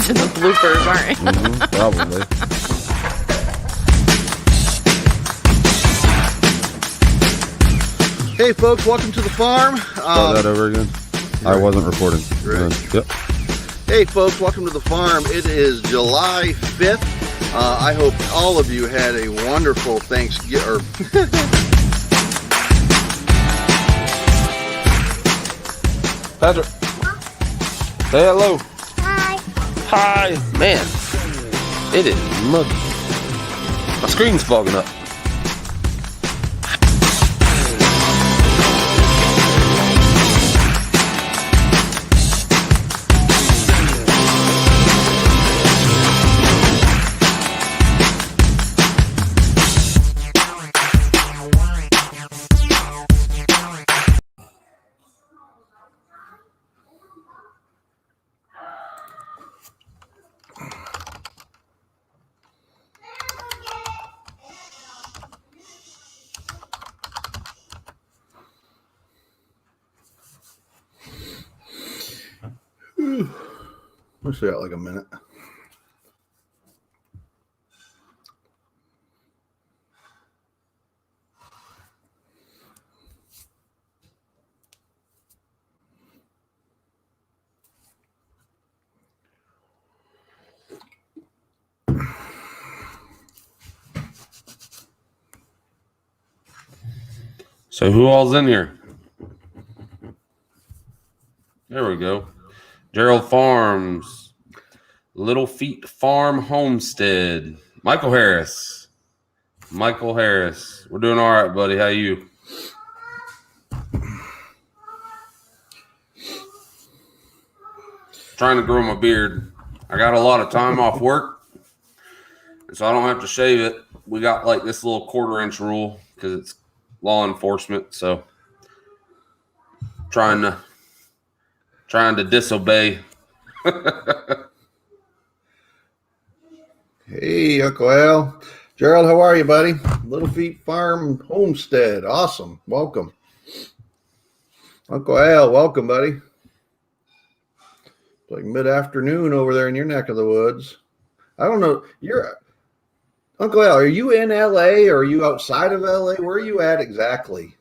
watching the bloopers, aren't you? Probably. Hey folks, welcome to the farm. Start that over again. I wasn't recording. Yep. Hey folks, welcome to the farm. It is July 5th. I hope all of you had a wonderful Thanksgiving. Patrick, say hello. Hi. Hi. Man, it is muggy. My screen's fogging up. Let's see, like a minute. So who all's in here? There we go. Gerald Farms, Little Feet Farm Homestead. Michael Harris. Michael Harris. We're doing all right, buddy. How you? Trying to grow my beard. I got a lot of time off work, so I don't have to shave it. We got like this little 1/4-inch rule because it's law enforcement, so trying to disobey. Hey, Uncle Al. Gerald, how are you, buddy? Little Feet Farm Homestead. Awesome. Welcome. Uncle Al, welcome, buddy. It's like mid-afternoon over there in your neck of the woods. I don't know. Uncle Al, are you in LA or are you outside of LA? Where are you at exactly?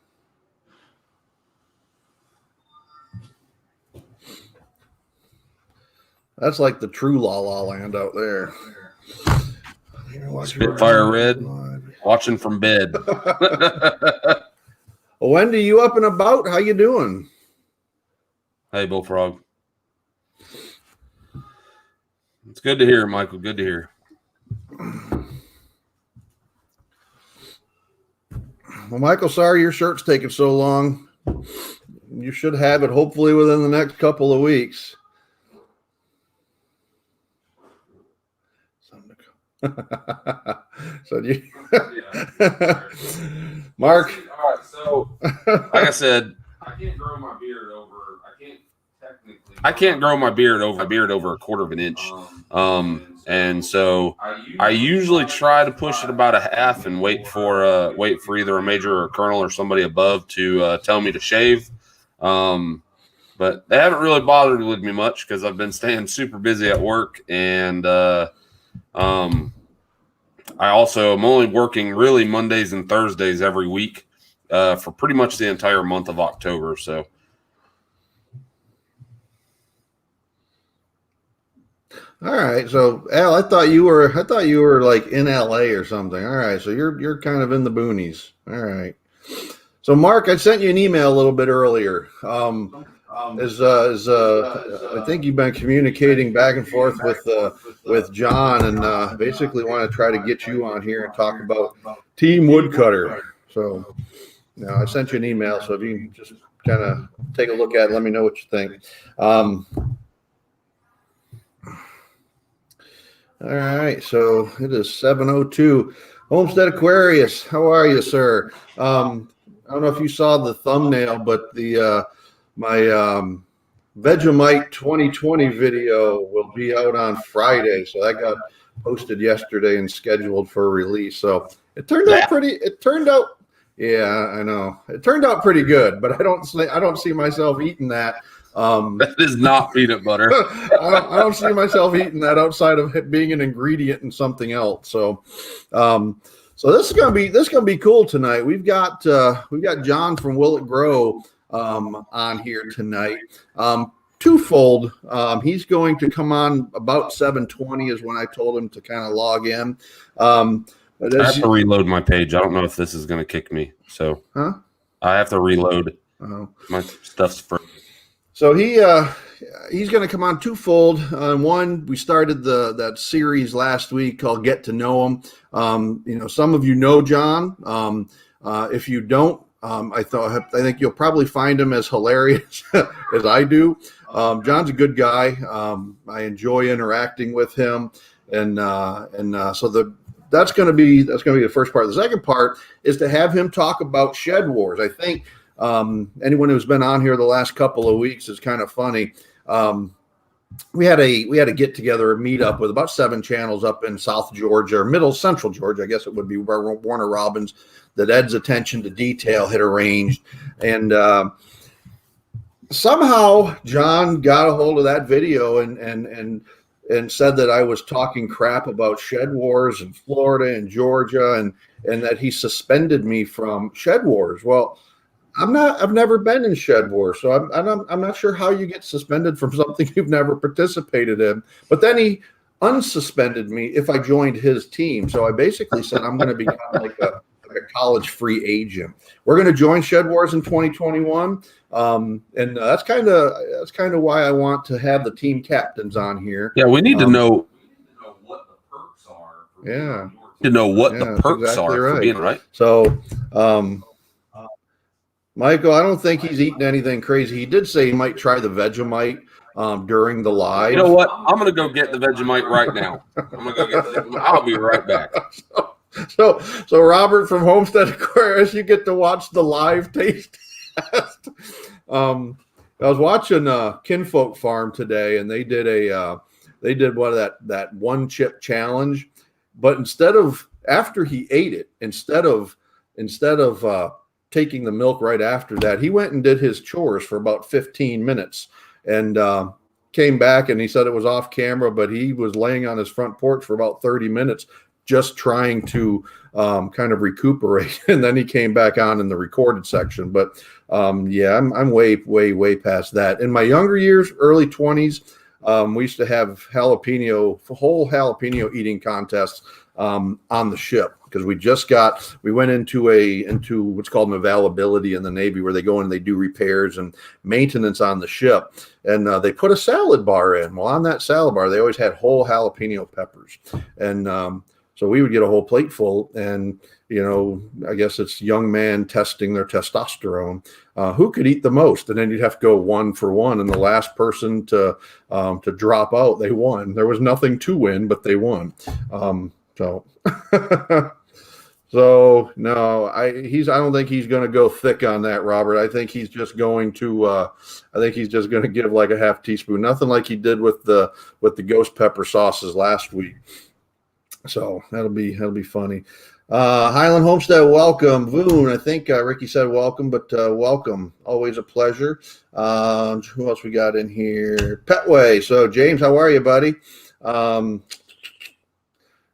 That's like the true La La Land out there. Spitfire Red, watching from bed. Wendy, you up and about? How you doing? Hey, Bullfrog. It's good to hear, Michael. Good to hear. Well, Michael, sorry your shirt's taking so long. You should have it hopefully within the next couple of weeks. So you Mark. All right, so like I said, I can't grow my beard over a 1/4 of an inch. And so I usually try to push it about a half and wait for either a major or a colonel or somebody above to tell me to shave. But they haven't really bothered with me much because I've been staying super busy at work, and I also am only working really Mondays and Thursdays every week for pretty much the entire month of October. So. All right, so Al, I thought you were like in LA or something. All right, so you're kind of in the boonies. All right. So Mark, I sent you an email a little bit earlier. I think you've been communicating back and forth with John, and basically want to try to get you on here and talk about Team Woodcutter. So, I sent you an email. So if you can just kind of take a look at it, let me know what you think. All right, so it is 7:02. Homestead Aquarius, how are you, sir? I don't know if you saw the thumbnail, but my Vegemite 2020 video will be out on Friday. So that got posted yesterday and scheduled for release. So it turned out yeah, I know. It turned out pretty good, but I don't see myself eating that. That is not peanut butter. I don't see myself eating that outside of it being an ingredient in something else. So, so this is gonna be cool tonight. We've got John from WillItGrow on here tonight. Twofold. He's going to come on about 7:20 is when I told him to kind of log in. But I have to reload my page. I don't know if this is going to kick me. So I have to reload. My stuff's free. So he's going to come on twofold. One, we started that series last week called Get to Know Him. Some of you know John. If you don't, I think you'll probably find him as hilarious as I do. John's a good guy. I enjoy interacting with him, so that's going to be the first part. The second part is to have him talk about shed wars. I think anyone who's been on here the last couple of weeks is kind of funny. We had a get together, a meetup with about 7 channels up in South Georgia or Middle Central Georgia. I guess it would be where Warner Robins, that Ed's attention to detail had arranged, and somehow John got a hold of that video and said that I was talking crap about shed wars in Florida and Georgia, and that he suspended me from shed wars. Well, I've never been in shed wars, so I'm not sure how you get suspended from something you've never participated in. But then he unsuspended me if I joined his team. So I basically said I'm going to become like a college free agent. We're going to join Shed Wars in 2021, and that's kind of why I want to have the team captains on here. Yeah, we need to know what the perks are. The perks are for being right. So, Michael, I don't think he's eating anything crazy. He did say he might try the Vegemite during the live. You know what? I'm going to go get the Vegemite right now. I'll be right back. So Robert from Homestead Aquarius, you get to watch the live taste test. I was watching Kinfolk Farm today, and they did one of that one chip challenge, but after he ate it, instead of taking the milk right after that, he went and did his chores for about 15 minutes and came back, and he said it was off camera, but he was laying on his front porch for about 30 minutes just trying to kind of recuperate. And then he came back on in the recorded section. But I'm way past that. In my younger years, early 20s, we used to have whole jalapeno eating contests on the ship, because we went into what's called an availability in the Navy, where they go in and they do repairs and maintenance on the ship, and they put a salad bar in. Well, on that salad bar, they always had whole jalapeno peppers, and so we would get a whole plate full, and I guess it's young man testing their testosterone, who could eat the most, and then you'd have to go 1 for 1, and the last person to drop out, they won. There was nothing to win, but they won. So no, I don't think he's going to go thick on that, Robert. I think he's just going to give like a half teaspoon, nothing like he did with the ghost pepper sauces last week. So that'll be funny. Highland Homestead, welcome. Voon, I think Ricky said welcome, but welcome. Always a pleasure. Who else we got in here? Petway. So James, how are you, buddy?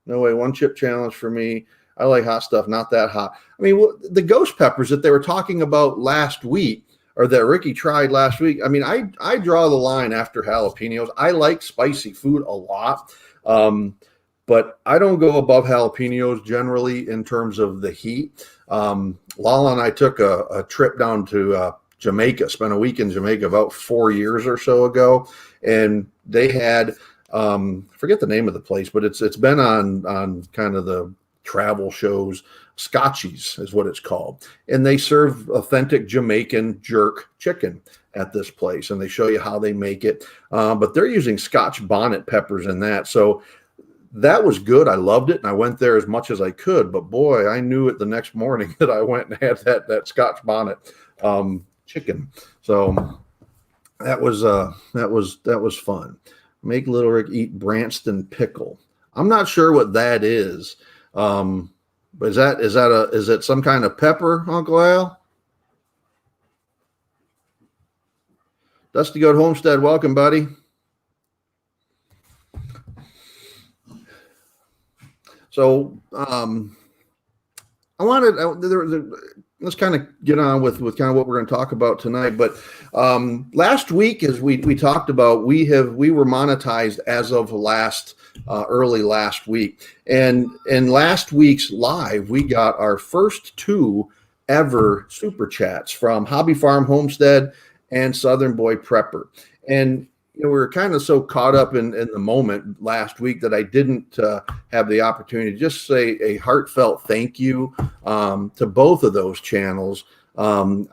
No way, 1 chip challenge for me. I like hot stuff, not that hot. I mean, the ghost peppers that they were talking about last week, or that Ricky tried last week, I mean, I draw the line after jalapenos. I like spicy food a lot, but I don't go above jalapenos generally in terms of the heat. Lala and I took a trip down to Jamaica, spent a week in Jamaica about 4 years or so ago, and they had forget the name of the place, but it's been on kind of the travel shows. Scotchies is what it's called, and they serve authentic Jamaican jerk chicken at this place, and they show you how they make it, but they're using Scotch bonnet peppers in that. So that was good. I loved it, and I went there as much as I could, but boy, I knew it the next morning that I went and had that Scotch bonnet chicken. So that was fun. Make Little Rick eat Branston pickle. I'm not sure what that is. But is it some kind of pepper, Uncle Al? Dusty Goat Homestead, welcome, buddy. So let's kind of get on with kind of what we're going to talk about tonight. But last week, as we talked about, we were monetized as of early last week, and in last week's live, we got our first 2 ever super chats from Hobby Farm Homestead and Southern Boy Prepper. And we were kind of so caught up in the moment last week that I didn't have the opportunity to just say a heartfelt thank you to both of those channels. I don't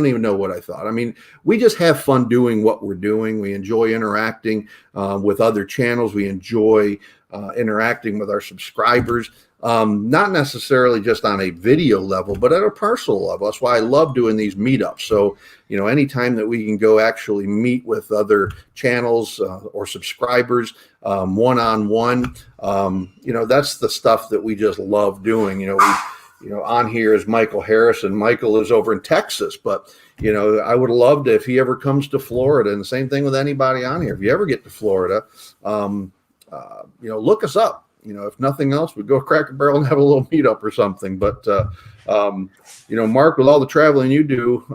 even know what I thought. I mean, we just have fun doing what we're doing. We enjoy interacting with other channels. We enjoy interacting with our subscribers. Not necessarily just on a video level, but at a personal level. That's why I love doing these meetups. So, anytime that we can go actually meet with other channels or subscribers one-on-one, that's the stuff that we just love doing. On here is Michael Harris, and Michael is over in Texas, but I would love to, if he ever comes to Florida, and the same thing with anybody on here. If you ever get to Florida, look us up. If nothing else, we'd go Cracker Barrel and have a little meetup or something. But, Mark, with all the traveling you do,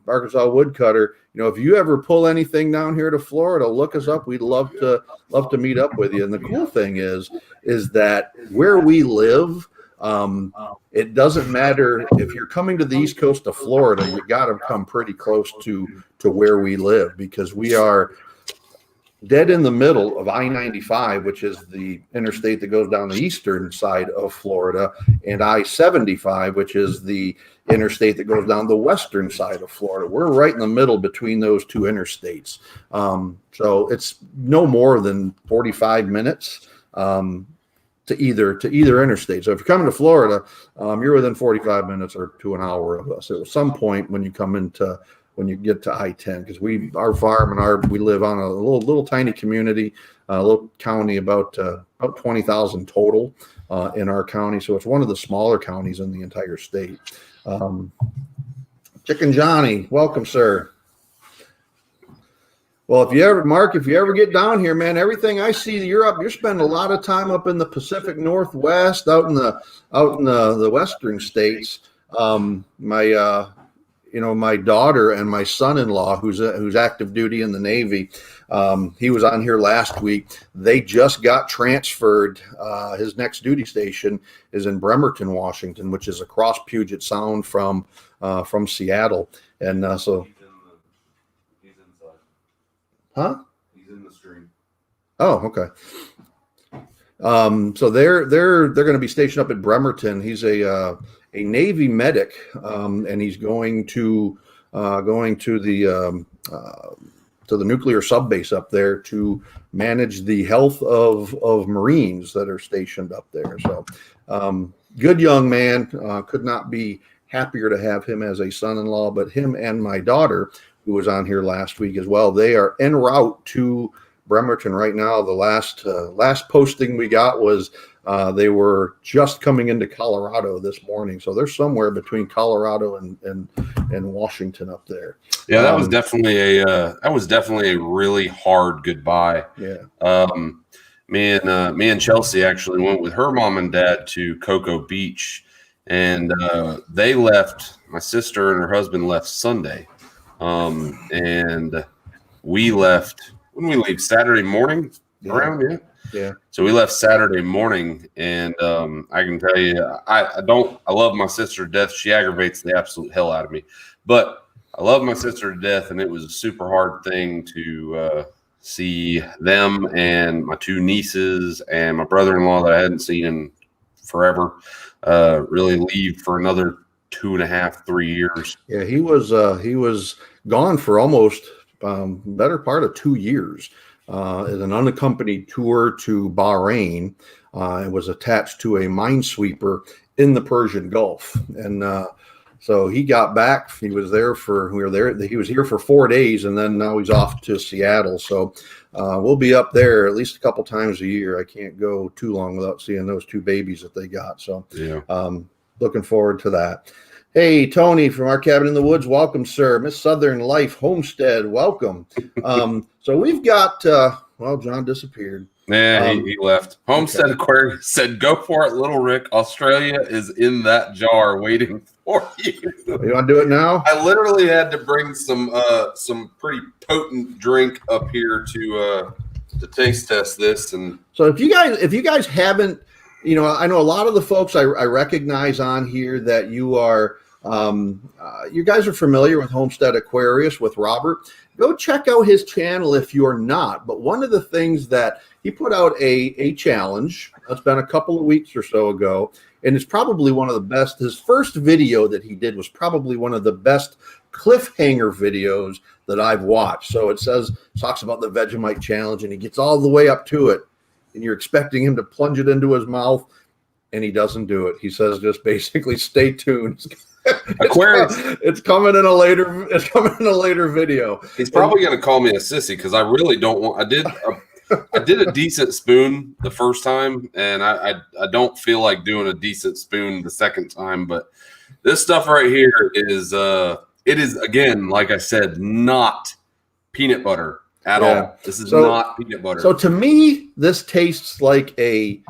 Arkansas Woodcutter, if you ever pull anything down here to Florida, look us up. We'd love to meet up with you. And the cool thing is that where we live, it doesn't matter if you're coming to the East Coast of Florida, you got to come pretty close to where we live, because we are dead in the middle of I-95, which is the interstate that goes down the eastern side of Florida, and I-75, which is the interstate that goes down the western side of Florida. We're right in the middle between those 2 interstates. So it's no more than 45 minutes to either interstate. So if you're coming to Florida, you're within 45 minutes or to an hour of us. At some point when you get to I-10, because our farm and we live on a little tiny community, a little county, about 20,000 total in our county. So it's one of the smaller counties in the entire state. Chicken Johnny, welcome, sir. Well, if you ever get down here, man, everything I see, you're spending a lot of time up in the Pacific Northwest, out in the western states. My daughter and my son-in-law, who's active duty in the Navy, he was on here last week. They just got transferred. His next duty station is in Bremerton, Washington, which is across Puget Sound from Seattle. And so, he's inside. Huh? He's in the stream. Oh, okay. So they're going to be stationed up at Bremerton. He's a Navy medic, and he's going to the nuclear sub base up there to manage the health of Marines that are stationed up there. So, good young man. Could not be happier to have him as a son-in-law. But him and my daughter, who was on here last week as well, they are en route to Bremerton right now. The last posting we got was they were just coming into Colorado this morning, so they're somewhere between Colorado and Washington up there. Yeah, that was definitely a really hard goodbye. Yeah. Me and Chelsea actually went with her mom and dad to Cocoa Beach, and they left. My sister and her husband left Sunday, and we left. When we leave Saturday morning, Yeah. So we left Saturday morning, and I can tell you, I love my sister to death. She aggravates the absolute hell out of me, but I love my sister to death, and it was a super hard thing to see them and my 2 nieces and my brother-in-law that I hadn't seen in forever really leave for another 2.5, 3 years. Yeah, he was gone for almost better part of 2 years. As an unaccompanied tour to Bahrain. It was attached to a minesweeper in the Persian Gulf. And so he got back. He was here for 4 days, and then now he's off to Seattle. So we'll be up there at least a couple times a year. I can't go too long without seeing those 2 babies that they got. So yeah. looking forward to that. Hey, Tony from Our Cabin in the Woods, welcome, sir. Miss Southern Life Homestead, welcome. So we've got, well, John disappeared. Yeah, he left. Homestead Aquarius said, "Go for it, Little Rick. Australia is in that jar waiting for you." You want to do it now? I literally had to bring some pretty potent drink up here to taste test this. And so if you guys haven't, I know a lot of the folks I recognize on here that you are. You guys are familiar with Homestead Aquarius with Robert. Go check out his channel if you're not. But one of the things that he put out a challenge. It's been a couple of weeks or so ago, and it's probably one of the best. His first video that he did was probably one of the best cliffhanger videos that I've watched. So it talks about the Vegemite challenge, and he gets all the way up to it, and you're expecting him to plunge it into his mouth, and he doesn't do it. He says, just basically stay tuned. It's coming in a later video. He's probably going to call me a sissy because I really don't want. I did a decent spoon the first time, and I don't feel like doing a decent spoon the second time. But this stuff right here is it is, again, like I said, not peanut butter at all. This is not peanut butter. So to me, this tastes like a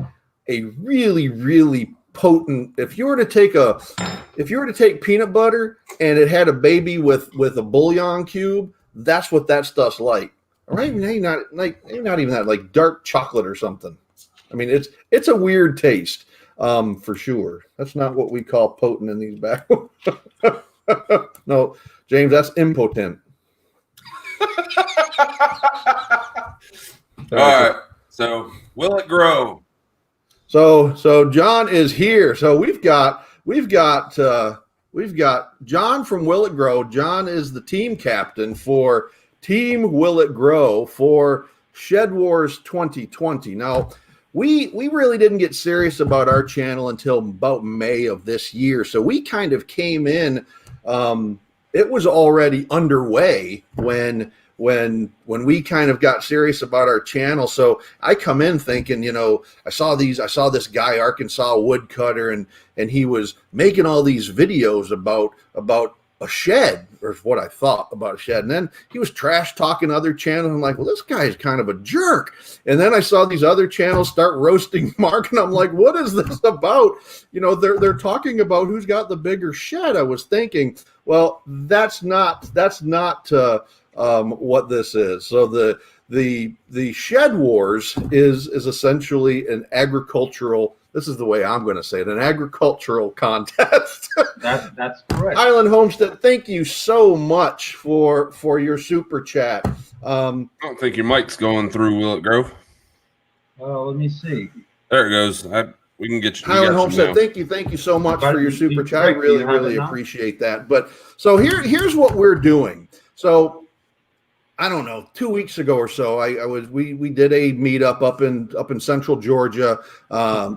really, really potent. If you were to take peanut butter and it had a baby with a bouillon cube, that's what that stuff's like. All right, maybe not even that, like dark chocolate or something. I mean, it's a weird taste, for sure. That's not what we call potent in these back. No, James, that's impotent. All right. So WillItGrow. So John is here. So we've got John from WillItGrow. John is the team captain for Team WillItGrow for Shed Wars 2020. Now, we really didn't get serious about our channel until about May of this year. So we kind of came in. It was already underway when we kind of got serious about our channel. So I come in thinking, I saw this guy, Arkansas Woodcutter, and he was making all these videos about a shed, or what I thought about a shed. And then he was trash talking other channels. I'm like, well, this guy is kind of a jerk. And then I saw these other channels start roasting Mark, and I'm like, what is this about? They're talking about who's got the bigger shed. I was thinking, well, that's not what this is. So the Shed Wars is essentially an agricultural. This is the way I'm going to say it, an agricultural contest. That's correct. Island Homestead, thank you so much for your super chat. I don't think your mic's going through, WillItGrow. Let me see. There it goes. We can get you. Island Homestead, thank you so much for your super chat. I really appreciate that. But so here's what we're doing. So I don't know, 2 weeks ago or so, we did a meetup up in Central Georgia.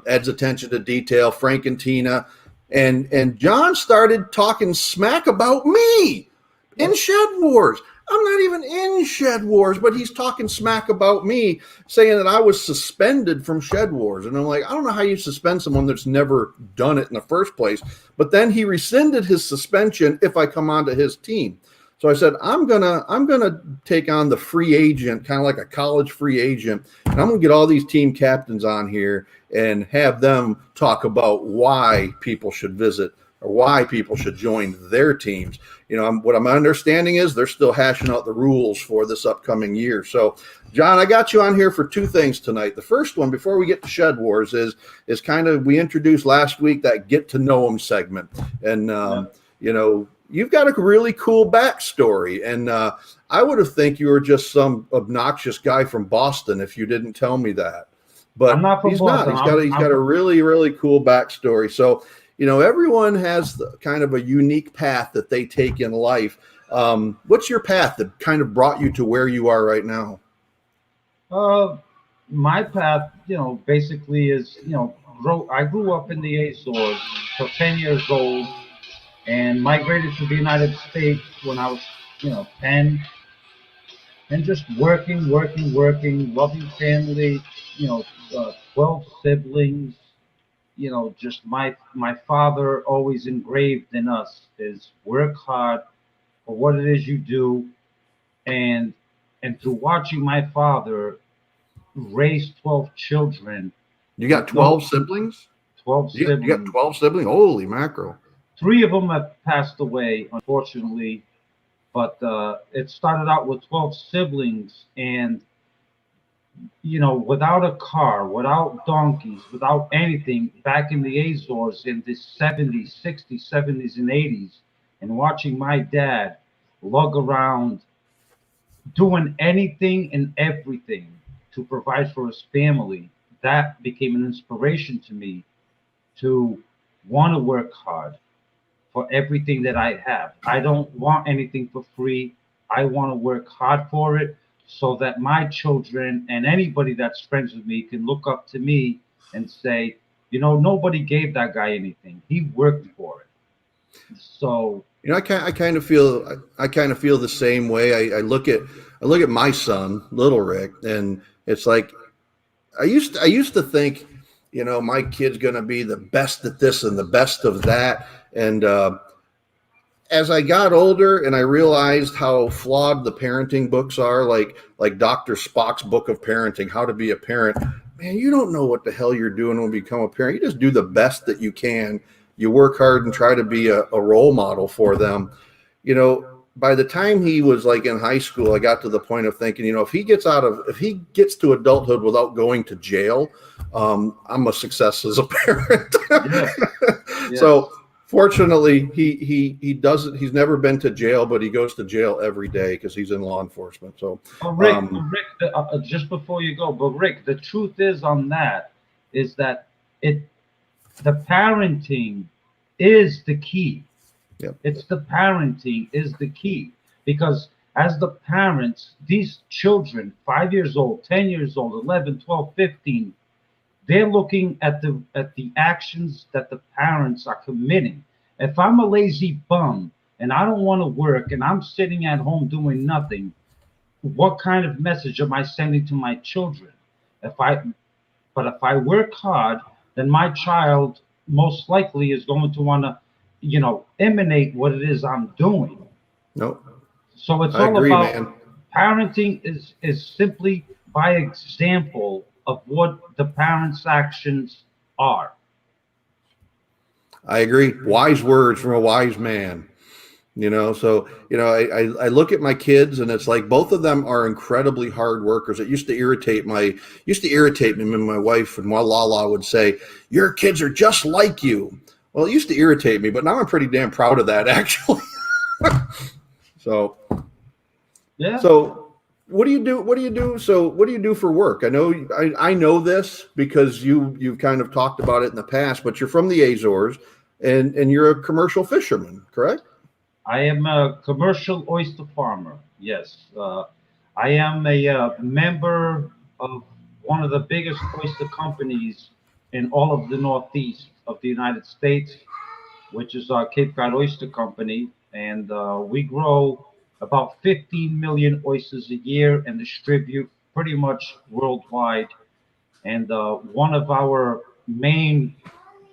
Ed's attention to detail, Frank and Tina, and John started talking smack about me in Shed Wars. I'm not even in Shed Wars, but he's talking smack about me, saying that I was suspended from Shed Wars. And I'm like, I don't know how you suspend someone that's never done it in the first place. But then he rescinded his suspension if I come onto his team. So I said, I'm gonna take on the free agent, kind of like a college free agent, and I'm gonna get all these team captains on here and have them talk about why people should visit or why people should join their teams. What my understanding is they're still hashing out the rules for this upcoming year. So, John, I got you on here for two things tonight. The first one, before we get to Shed Wars, is kind of, we introduced last week that get to know them segment, and you've got a really cool backstory, and I would have think you were just some obnoxious guy from Boston if you didn't tell me that. But I'm not from Boston. He's got a really, really cool backstory. So, everyone has kind of a unique path that they take in life. What's your path that kind of brought you to where you are right now? My path, basically is, I grew up in the Azores for 10 years old, and migrated to the United States when I was, 10, and just working, loving family, 12 siblings, just my father always engraved in us is work hard for what it is you do, and through watching my father raise 12 children. You got 12 siblings? 12 siblings. You got 12 siblings? Holy mackerel. 3 of them have passed away, unfortunately, but it started out with 12 siblings, and without a car, without donkeys, without anything, back in the Azores in the 70s, 60s, 70s, and 80s, and watching my dad lug around doing anything and everything to provide for his family, that became an inspiration to me to want to work hard for everything that I have. I don't want anything for free. I want to work hard for it so that my children and anybody that's friends with me can look up to me and say, nobody gave that guy anything. He worked for it. So I kind of feel the same way. I look at my son, little Rick, and it's like I used to think, my kid's going to be the best at this and the best of that. And as I got older and I realized how flawed the parenting books are, like Dr. Spock's book of parenting, how to be a parent, man, you don't know what the hell you're doing when you become a parent. You just do the best that you can. You work hard and try to be a role model for them. By the time he was like in high school, I got to the point of thinking, if he gets to adulthood without going to jail, I'm a success as a parent. Yeah. Yeah. So fortunately, he doesn't. He's never been to jail, but he goes to jail every day because he's in law enforcement. So, Rick, just before you go, Rick, the truth is on that is that the parenting is the key. Yep. It's the parenting is the key, because as the parents, these children, 5 years old, 10 years old, 11, 12, 15, they're looking at the actions that the parents are committing. If I'm a lazy bum and I don't want to work and I'm sitting at home doing nothing, what kind of message am I sending to my children? If I work hard, then my child most likely is going to want to, emanate what it is I'm doing. Nope. So it's all about parenting is simply by example of what the parents' actions are. I agree. Wise words from a wise man. So I look at my kids and it's like both of them are incredibly hard workers. It used to irritate me when my wife and Lala would say, "Your kids are just like you." Well, it used to irritate me, but now I'm pretty damn proud of that, actually. So, yeah. So what do you do? So what do you do for work? I know this because you've kind of talked about it in the past, but you're from the Azores and you're a commercial fisherman, correct? I am a commercial oyster farmer. Yes. I am a member of one of the biggest oyster companies in all of the Northeast of the United States, which is our Cape Cod Oyster Company. And we grow about 15 million oysters a year and distribute pretty much worldwide. And one of our main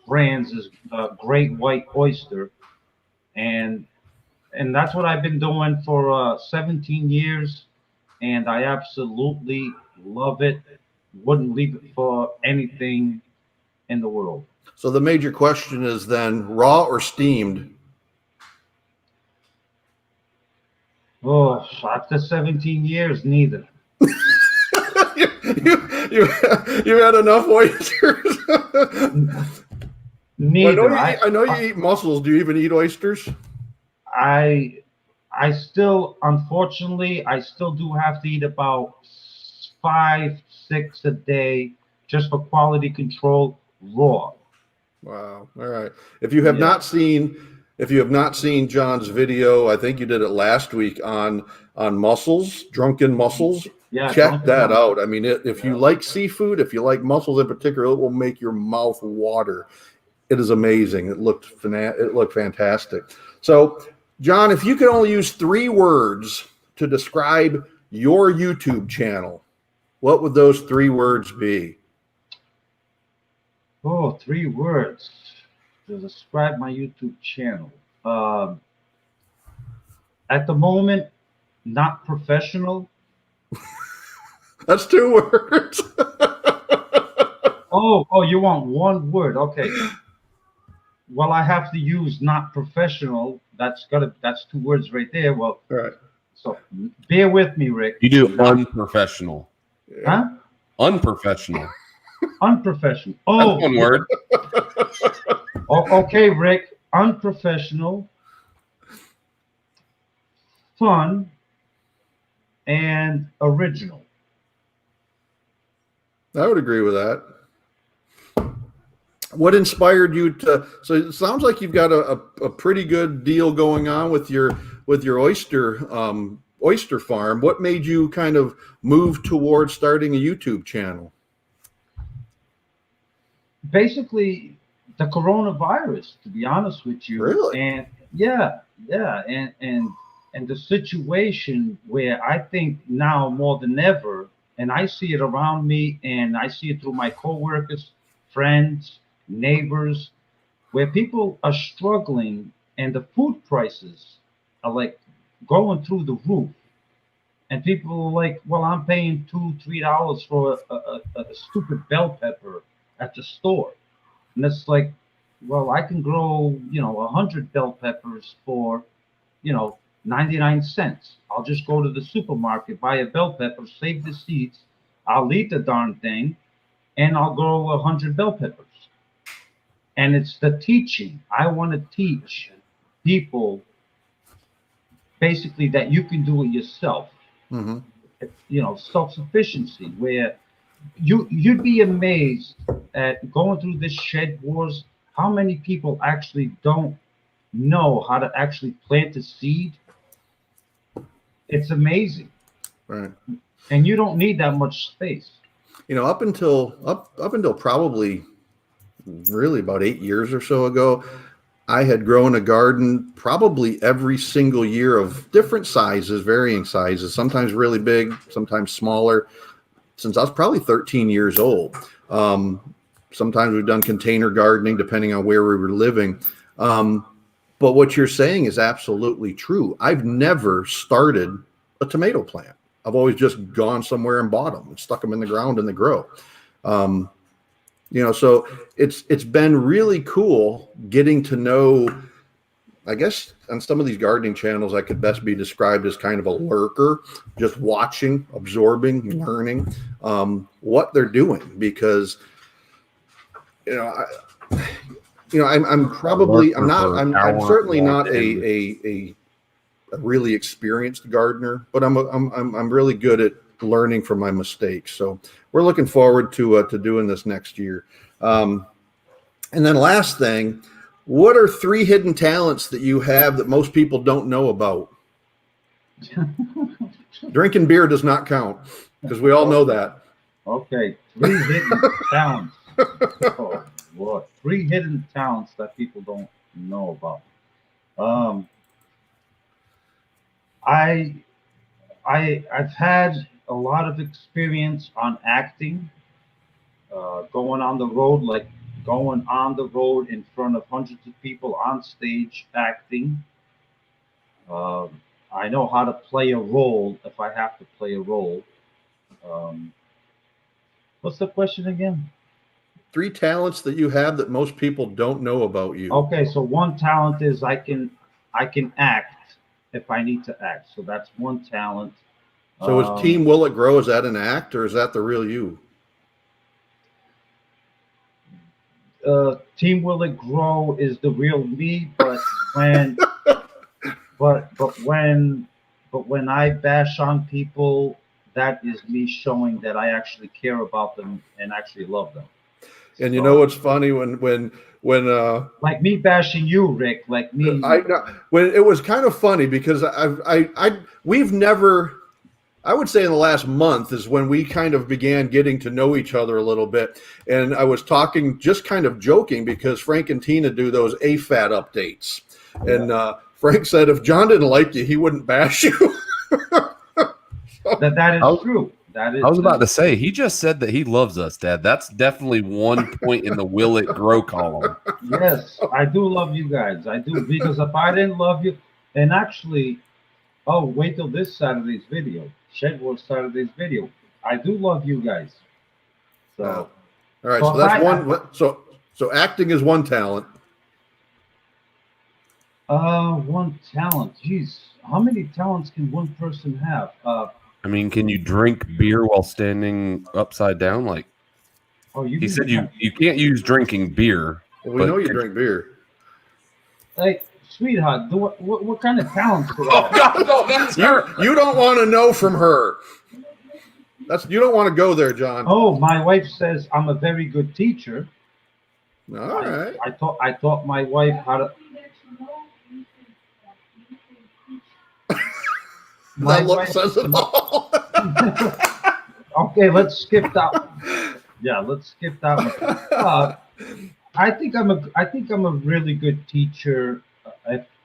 brands is Great White Oyster. And that's what I've been doing for 17 years. And I absolutely love it. Wouldn't leave it for anything in the world. So the major question is then raw or steamed? Oh, after 17 years, neither. you had enough oysters. Neither. I know you eat mussels. Do you even eat oysters? I still, unfortunately, I still do have to eat about 5, 6 a day just for quality control, raw. Wow. All right. If you have not seen John's video, I think you did it last week on mussels, drunken mussels. Yeah, check that out. I mean, if you like seafood, if you like mussels in particular, it will make your mouth water. It is amazing. It looked fantastic. So, John, if you could only use 3 words to describe your YouTube channel, what would those 3 words be? Oh, 3 words to describe my YouTube channel. At the moment, not professional. That's 2 words. Oh, you want 1 word? Okay. Well, I have to use not professional. That's 2 words right there. Well, All right. so bear with me, Rick. You do unprofessional. Huh? Unprofessional. Unprofessional. That's Oh, 1 word. okay, Rick. Unprofessional, fun, and original. I would agree with that. What inspired you to? So it sounds like you've got a pretty good deal going on with your oyster farm. What made you kind of move towards starting a YouTube channel? Basically, the coronavirus, to be honest with you. Really? And and the situation where I think now more than ever, and I see it around me, and I see it through my coworkers, friends, neighbors, where people are struggling, and the food prices are like going through the roof. And people are like, well, I'm paying $2-3 for a stupid bell pepper at the store. And it's like, well, I can grow, 100 bell peppers for, 99 cents. I'll just go to the supermarket, buy a bell pepper, save the seeds. I'll eat the darn thing, and I'll grow 100 bell peppers. And it's the teaching. I want to teach people basically that you can do it yourself. Mm-hmm. Self-sufficiency, where you'd be amazed at going through this shed wars, how many people actually don't know how to actually plant a seed. It's amazing. Right. And you don't need that much space. Up until probably really about 8 years or so ago, I had grown a garden probably every single year of different sizes, varying sizes, sometimes really big, sometimes smaller, since I was probably 13 years old. Sometimes we've done container gardening depending on where we were living. But what you're saying is absolutely true. I've never started a tomato plant. I've always just gone somewhere and bought them and stuck them in the ground and they grow. So it's been really cool getting to know, I guess on some of these gardening channels, I could best be described as kind of a lurker, just watching, absorbing, learning what they're doing, because I'm certainly not a really experienced gardener, but I'm really good at learning from my mistakes. So we're looking forward to doing this next year. And then last thing, what are 3 hidden talents that you have that most people don't know about? Drinking beer does not count, because we all know that. Okay, 3 hidden talents. Oh, what? 3 hidden talents that people don't know about. I've had a lot of experience on acting, going on the road, in front of hundreds of people on stage acting. I know how to play a role if I have to play a role. What's the question again? 3 talents that you have that most people don't know about you. Okay, so 1 talent is I can act if I need to act. So that's 1 talent. So is Team Will It Grow, is that an act or is that the real you? Team Will It Grow is the real me, but when when I bash on people, that is me showing that I actually care about them and actually love them. And you know what's funny, when like me bashing you, Rick, like me. When it was kind of funny because we've never, I would say in the last month is when we kind of began getting to know each other a little bit. And I was talking, just kind of joking, because Frank and Tina do those AFAT updates. And Frank said if John didn't like you, he wouldn't bash you. That is true. that is. I was about to say, he just said that he loves us, Dad. That's definitely one point in the Will It Grow column. Yes, I do love you guys. I do, because if I didn't love you, and actually, oh, wait till this Saturday's video, Shed Wars Saturday's video. I do love you guys. So, All right, so so that's if one. So acting is one talent. one talent. Jeez, how many talents can one person have? I mean, can you drink beer while standing upside down? Like Oh, he said, you can't use drinking beer. Well, we know you drink beer. Hey, sweetheart, what kind of talents do I Oh have? God, no, that's her. You don't want to know from her. You don't want to go there, John. Oh, my wife says I'm a very good teacher. All right. I taught my wife how to. My That look wife says it all. Okay, let's skip that. Yeah, let's skip that one. I think I'm a really good teacher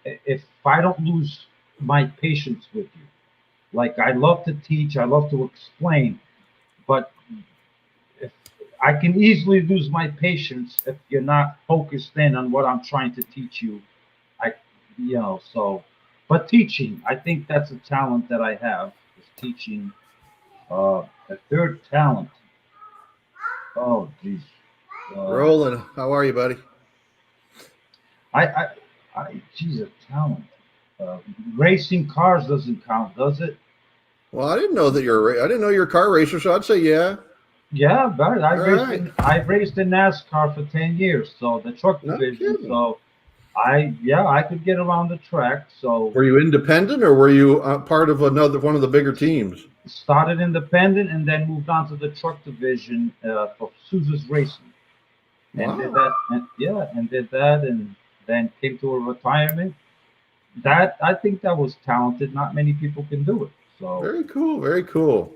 if I don't lose my patience with you. Like, I love to teach, I love to explain, but if I can easily lose my patience if you're not focused in on what I'm trying to teach you. So, but teaching, I think that's a talent that I have, is teaching. A third talent. Oh, geez. Roland, how are you, buddy? Geez, a talent. Racing cars doesn't count, does it? Well, I didn't know that I didn't know you're a car racer, so I'd say yeah. Yeah, but I All raced in NASCAR for 10 years, so the truck No division. kidding. So I could get around the track. So Were you independent, or were you part of one of the bigger teams? started independent and then moved on to the truck division for Sousa's Racing. And did that, and then came to a retirement. That, I think that was talented. Not many people can do it. So Very cool. Very cool.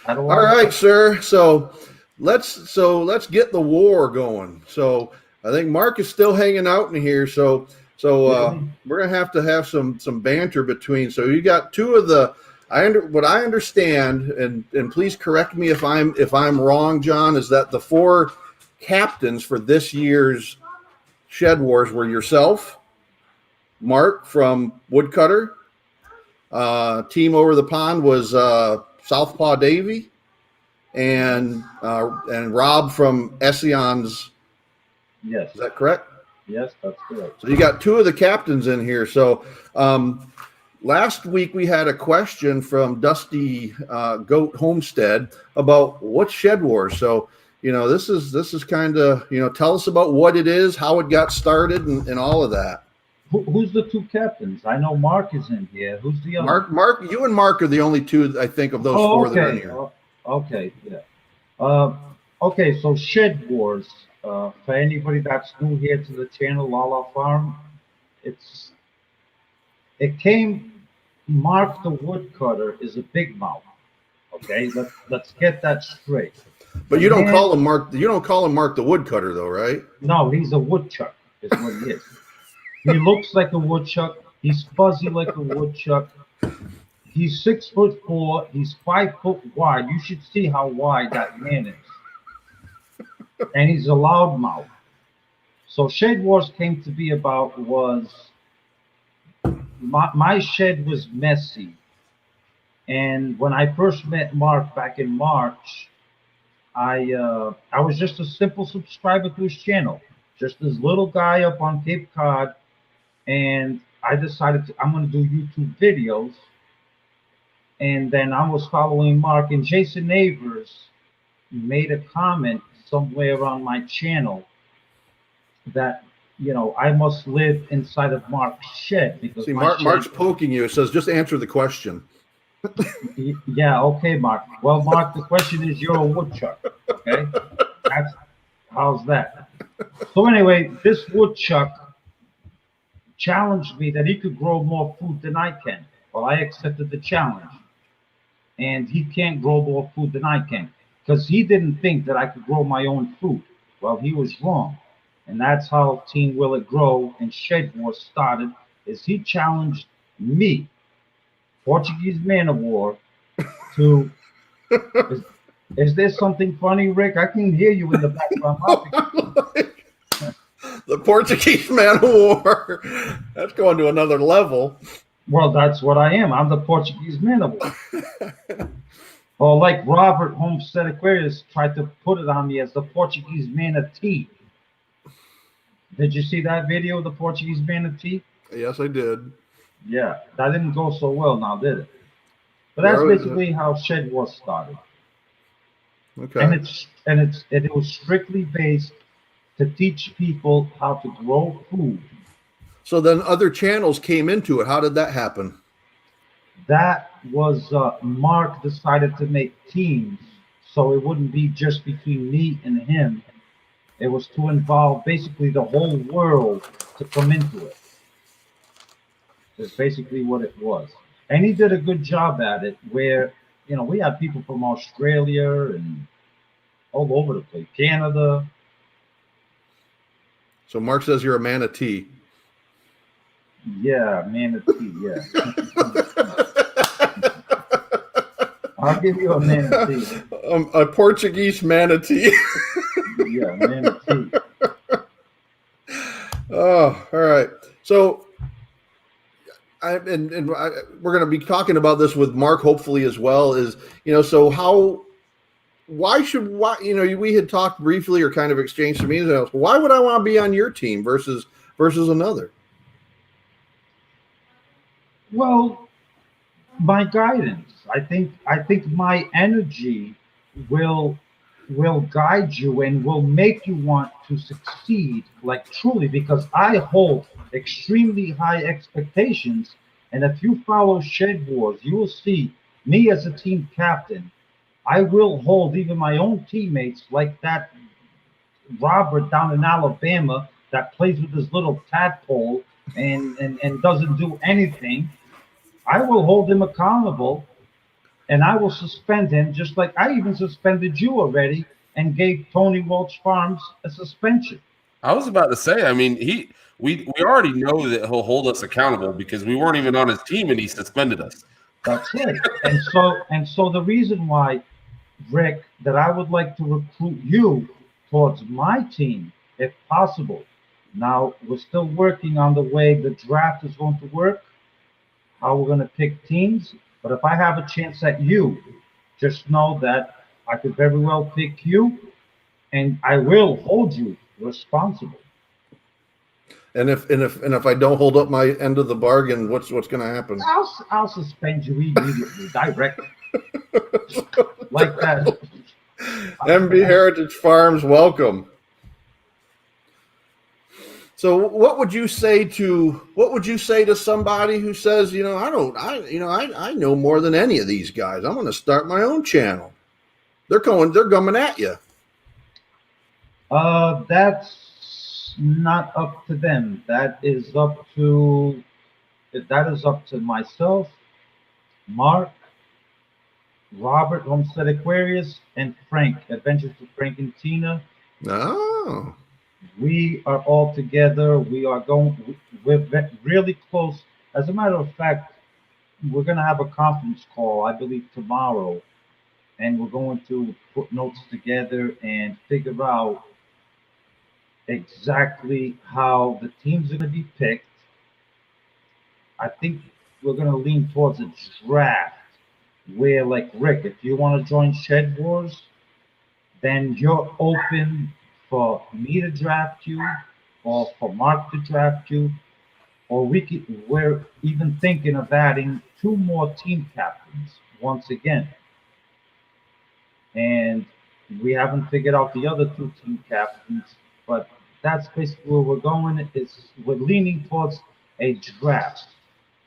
had a All lot of right, sir. So let's get the war going. So I think Mark is still hanging out in here. So we're gonna have some banter between. So you got two of the. What I understand, and please correct me if I'm wrong, John, is that the four captains for this year's Shed Wars were yourself, Mark from Woodcutter, team over the pond was Southpaw Davy, and Rob from Ession's. Yes. Is that correct? Yes, that's correct. So you got two of the captains in here. So last week we had a question from Dusty Goat Homestead about what's Shed Wars. So this is kind of tell us about what it is, how it got started, and all of that. Who's the two captains? I know Mark is in here. Who's the other? Mark, you and Mark are the only two, I think, of those four that are in here. Okay, yeah. Okay, so Shed Wars. For anybody that's new here to the channel, Lala Farm, Mark the Woodcutter is a big mouth. Okay, let's get that straight. But you don't call him Mark. You don't call him Mark the Woodcutter, though, right? No, he's a woodchuck. Is what he is. He looks like a woodchuck. He's fuzzy like a woodchuck. He's 6'4". He's 5 foot wide. You should see how wide that man is. And he's a loudmouth. So Shed Wars came to be about was my shed was messy. And when I first met Mark back in March, I was just a simple subscriber to his channel, just this little guy up on Cape Cod, and I decided I'm going to do YouTube videos. And then I was following Mark, and Jason Neighbors made a comment somewhere around my channel that I must live inside of Mark's shed because Mark's poking you. It says just answer the question. Yeah, okay, Mark. Well, Mark, the question is, you're a woodchuck, okay? How's that? So anyway, this woodchuck challenged me that he could grow more food than I can. Well, I accepted the challenge. And he can't grow more food than I can because he didn't think that I could grow my own food. Well, he was wrong. And that's how Team Will It Grow and Shed Wars started, is he challenged me, Portuguese Man of War, to Is there something funny, Rick? I can hear you in the background. The Portuguese man of war. That's going to another level. Well, that's what I am. I'm the Portuguese man of war. Or like Robert Homestead Aquarius tried to put it on me as the Portuguese manatee. Did you see that video of the Portuguese manatee? Yes, I did. Yeah, that didn't go so well now, did it? But that's basically how Shed Wars started. Okay. And it was strictly based to teach people how to grow food. So then other channels came into it. How did that happen? That was Mark decided to make teams, so it wouldn't be just between me and him. It was to involve basically the whole world to come into it. That's basically what it was. And he did a good job at it where, we had people from Australia and all over the place, Canada. So Mark says you're a manatee. Yeah, manatee, yeah. I'll give you a manatee. A Portuguese manatee. Yeah, manatee. Oh, all right. So we're going to be talking about this with Mark hopefully as well. So why we had talked briefly or kind of exchanged some emails. Why would I want to be on your team versus another? Well, my guidance. I think my energy will guide you and will make you want to succeed, like truly, because I hold extremely high expectations. And if you follow Shed Wars, you will see me as a team captain. I will hold even my own teammates, like that Robert down in Alabama that plays with his little tadpole and doesn't do anything. I will hold him accountable, and I will suspend him, just like I even suspended you already and gave Tony Welch Farms a suspension. I was about to say, I mean, we already know that he'll hold us accountable because we weren't even on his team and he suspended us. That's right. And so the reason why, Rick, that I would like to recruit you towards my team, if possible. Now, we're still working on the way the draft is going to work, how we're going to pick teams. But if I have a chance at you, just know that I could very well pick you, and I will hold you responsible. And if I don't hold up my end of the bargain, what's going to happen? I'll suspend you immediately, directly, like that. MB Heritage Farms, welcome. So what would you say to somebody who says, I know more than any of these guys. I'm going to start my own channel. They're coming at you. That's not up to them. That is up to myself, Mark, Robert Homestead Aquarius, and Frank, Adventures to Frank and Tina. Oh. We are all together. We're really close. As a matter of fact, we're going to have a conference call, I believe, tomorrow. And we're going to put notes together and figure out exactly how the teams are going to be picked. I think we're going to lean towards a draft where, like Rick, if you want to join Shed Wars, then you're open for me to draft you, or for Mark to draft you, or we're even thinking of adding 2 more team captains once again. And we haven't figured out the other 2 team captains, but that's basically where we're going. We're leaning towards a draft.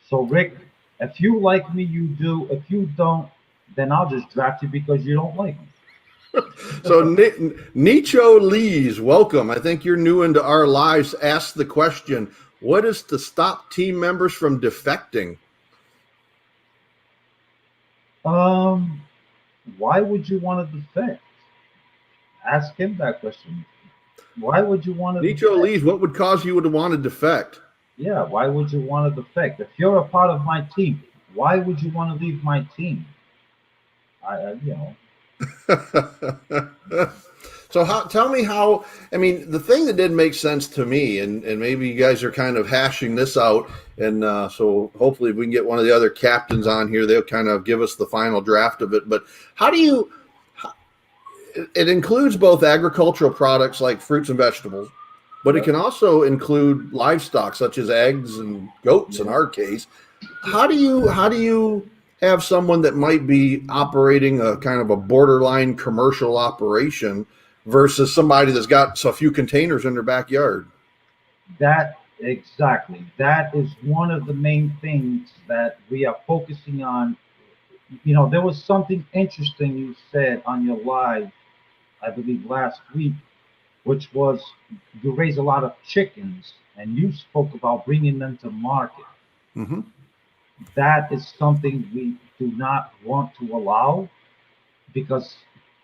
So Rick, if you like me, you do. If you don't, then I'll just draft you because you don't like me. So Neecho Leez, welcome. I think you're new into our lives. Ask the question, what is to stop team members from defecting? Why would you want to defect? Ask him that question. Why would you want to Neecho Leez, what would cause you to want to defect? Yeah, why would you want to defect? If you're a part of my team, why would you want to leave my team? You know. So tell me how, I mean, the thing that did make sense to me, and maybe you guys are kind of hashing this out, and so hopefully if we can get one of the other captains on here, they'll kind of give us the final draft of it. But it includes both agricultural products like fruits and vegetables, but it can also include livestock such as eggs and goats in our case. How do you have someone that might be operating a kind of a borderline commercial operation versus somebody that's got a few containers in their backyard? Exactly. That is one of the main things that we are focusing on. You know, there was something interesting you said on your live, I believe last week, which was you raise a lot of chickens and you spoke about bringing them to market. Mm-hmm. That is something we do not want to allow, because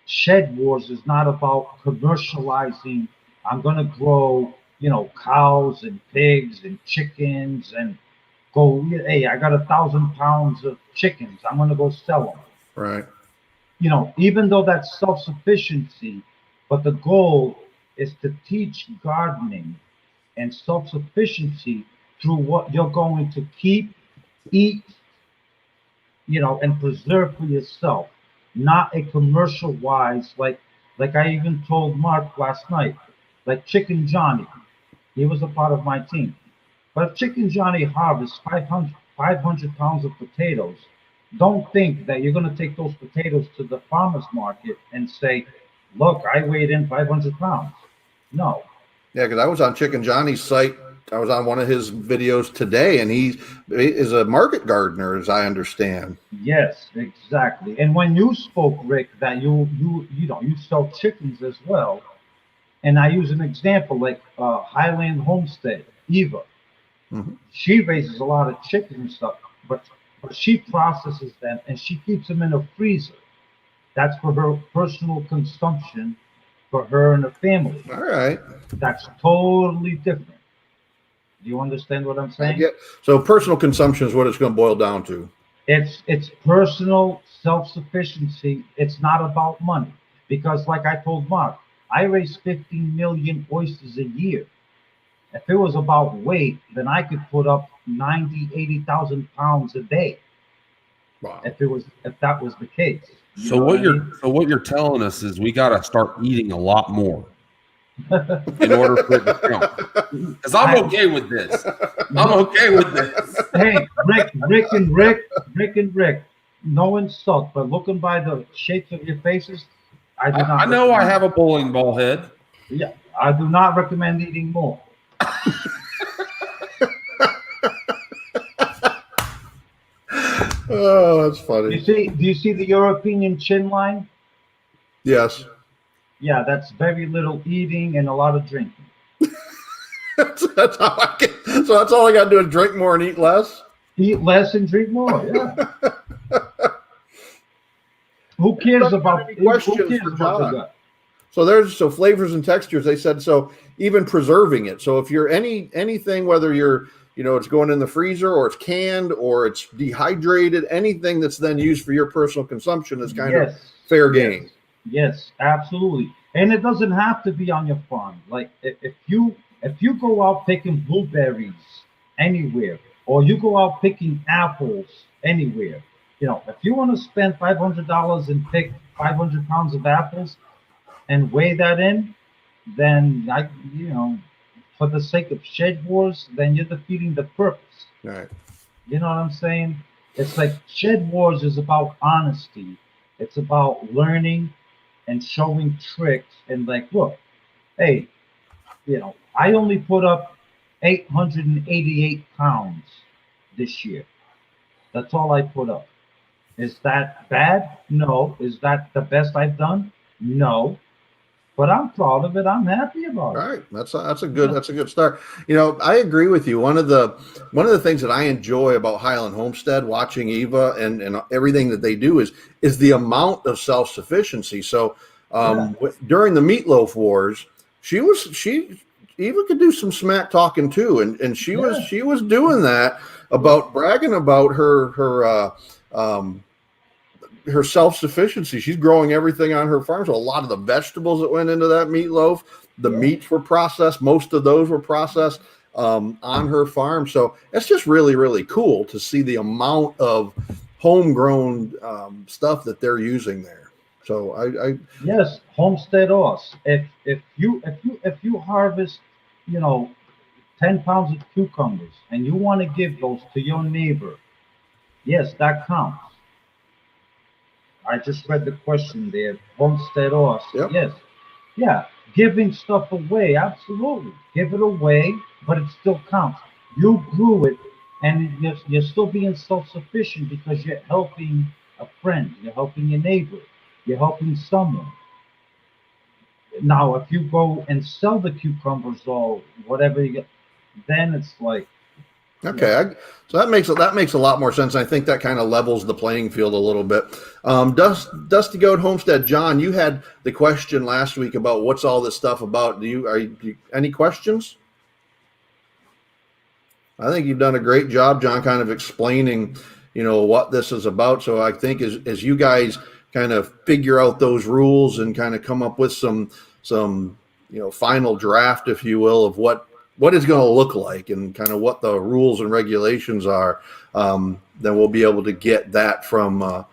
Shed Wars is not about commercializing. I'm going to grow, you know, cows and pigs and chickens and go, hey, I got 1,000 pounds of chickens. I'm going to go sell them. Right. You know, even though that's self-sufficiency, but the goal is to teach gardening and self-sufficiency through what you're going to keep, eat, you know, and preserve for yourself, not a commercial wise, like I even told Mark last night, like Chicken Johnny, he was a part of my team. But if Chicken Johnny harvests 500 pounds of potatoes, don't think that you're going to take those potatoes to the farmer's market and say, look, I weighed in 500 pounds. No. Yeah, because I was on Chicken Johnny's site. I was on one of his videos today, and he is a market gardener, as I understand. Yes, exactly. And when you spoke, Rick, that you sell chickens as well, and I use an example like Highland Homestead, Eva. Mm-hmm. She raises a lot of chickens and stuff, but she processes them and she keeps them in a freezer. That's for her personal consumption, for her and her family. All right. That's totally different. Do you understand what I'm saying? Yeah. So personal consumption is what it's going to boil down to. It's personal self-sufficiency. It's not about money. Because like I told Mark, I raise 15 million oysters a year. If it was about weight, then I could put up 80,000 pounds a day. Wow. If that was the case. So what you're telling us is we got to start eating a lot more in order for it to count. Because I'm okay with this. I'm okay with this. Hey, Rick and Rick. No insult, but looking by the shapes of your faces, I do not. I know I have a bowling ball head. Yeah, I do not recommend eating more. Oh, that's funny. Do you see the European chin line? Yes. Yeah, that's very little eating and a lot of drinking. that's how I get. So that's all I got to do is drink more and eat less. Eat less and drink more. Yeah. Who cares about questions for John? So flavors and textures. They said so. Even preserving it. So if you're anything, whether you're it's going in the freezer or it's canned or it's dehydrated, anything that's then used for your personal consumption is kind of fair game. Yes, absolutely. And it doesn't have to be on your farm. Like if you go out picking blueberries anywhere, or you go out picking apples anywhere, if you want to spend $500 and pick 500 pounds of apples and weigh that in, then for the sake of Shed Wars, then you're defeating the purpose. Right. You know what I'm saying? It's like Shed Wars is about honesty. It's about learning and showing tricks and like, look, hey, I only put up 888 pounds this year. That's all I put up. Is that bad? No. Is that the best I've done? No. But I'm proud of it. I'm happy about it. All right, that's a good start. I agree with you. One of the things that I enjoy about Highland Homestead, watching Eva and everything that they do is the amount of self-sufficiency. So during the meatloaf wars, Eva could do some smack talking too, and she was doing that about bragging about her her self-sufficiency. She's growing everything on her farm. So a lot of the vegetables that went into that meatloaf, the meats were processed. Most of those were processed on her farm. So it's just really, really cool to see the amount of homegrown stuff that they're using there. So yes, homestead us. If you harvest, 10 pounds of cucumbers and you want to give those to your neighbor, yes, that counts. I just read the question there. Homestead us. Yep. Yes. Yeah. Giving stuff away, absolutely. Give it away, but it still counts. You grew it, and you're still being self-sufficient because you're helping a friend, you're helping your neighbor, you're helping someone. Now, if you go and sell the cucumbers or whatever you get, then it's like, okay, so that makes a lot more sense. I think that kind of levels the playing field a little bit. Dusty Goat Homestead, John, you had the question last week about what's all this stuff about. Do you any questions? I think you've done a great job, John, kind of explaining, what this is about. So I think as you guys kind of figure out those rules and kind of come up with some final draft, if you will, of what it's going to look like and kind of what the rules and regulations are, then we'll be able to get that from,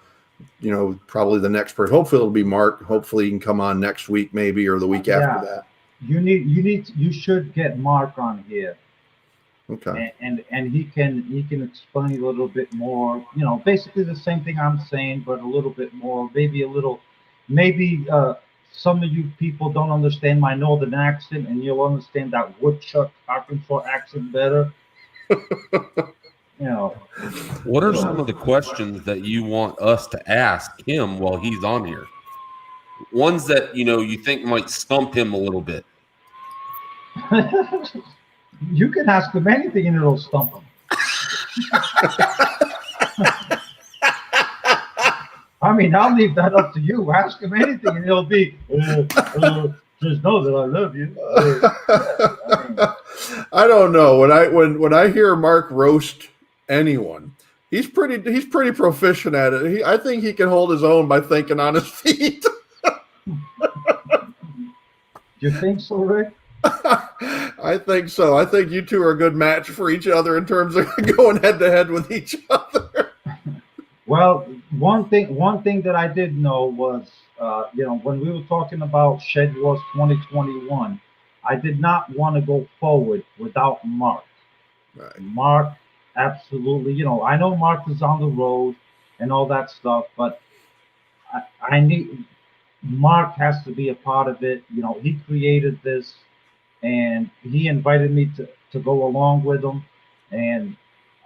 probably the next person. Hopefully it'll be Mark. Hopefully he can come on next week, maybe, or the week after that. You should get Mark on here. Okay. And he can explain a little bit more, basically the same thing I'm saying, but a little bit more, maybe some of you people don't understand my northern accent, and you'll understand that woodchuck Arkansas accent better. What are some of the questions that you want us to ask him while he's on here? Ones that you think might stump him a little bit. You can ask him anything and it'll stump him. I mean, I'll leave that up to you. Ask him anything and it'll be, just know that I love you. I don't know. When I hear Mark roast anyone, he's pretty proficient at it. I think he can hold his own by thinking on his feet. You think so, Rick? I think so. I think you two are a good match for each other in terms of going head to head with each other. Well, one thing that I did know was, when we were talking about Shed Wars 2021, I did not want to go forward without Mark. Right. Mark, absolutely. I know Mark is on the road and all that stuff, but I need Mark has to be a part of it. He created this, and he invited me to go along with him, and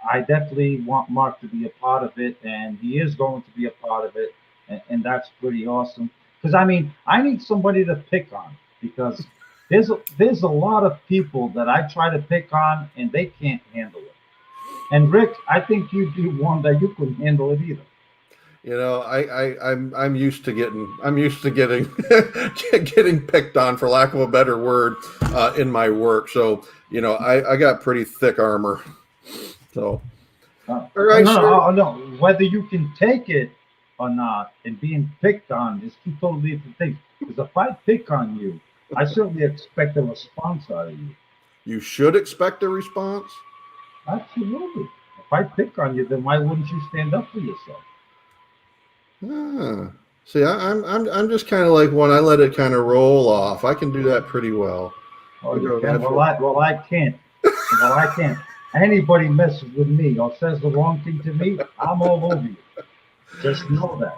I definitely want Mark to be a part of it, and he is going to be a part of it, and that's pretty awesome. Because I need somebody to pick on, because there's a lot of people that I try to pick on, and they can't handle it. And Rick, I think you'd be one that you couldn't handle it either. I'm used to getting getting picked on, for lack of a better word, in my work. So I got pretty thick armor. So all right, no. Whether you can take it or not, and being picked on is two totally different things. Because if I pick on you, I certainly expect a response out of you. You should expect a response. Absolutely. If I pick on you, then why wouldn't you stand up for yourself? See, I'm just kind of like when I let it kind of roll off. I can do that pretty well. Oh, you can? Well, I can't. Well, I can't. Anybody messes with me or says the wrong thing to me, I'm all over you. Just know that.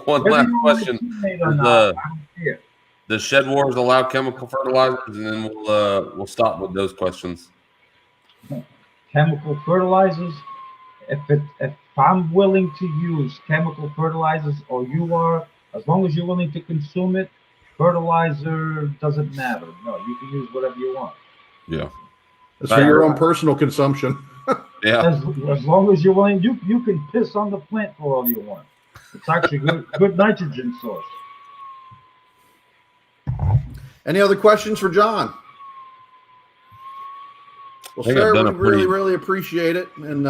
One last question. The Shed Wars allow chemical fertilizers, and then we'll stop with those questions. Chemical fertilizers? If I'm willing to use chemical fertilizers, or you are, as long as you're willing to consume it, fertilizer doesn't matter. No, you can use whatever you want. Yeah. It's for your own personal consumption. Yeah. As long as you're willing, you can piss on the plant for all you want. It's actually good nitrogen source. Any other questions for John? Well, sir, we really appreciate it. And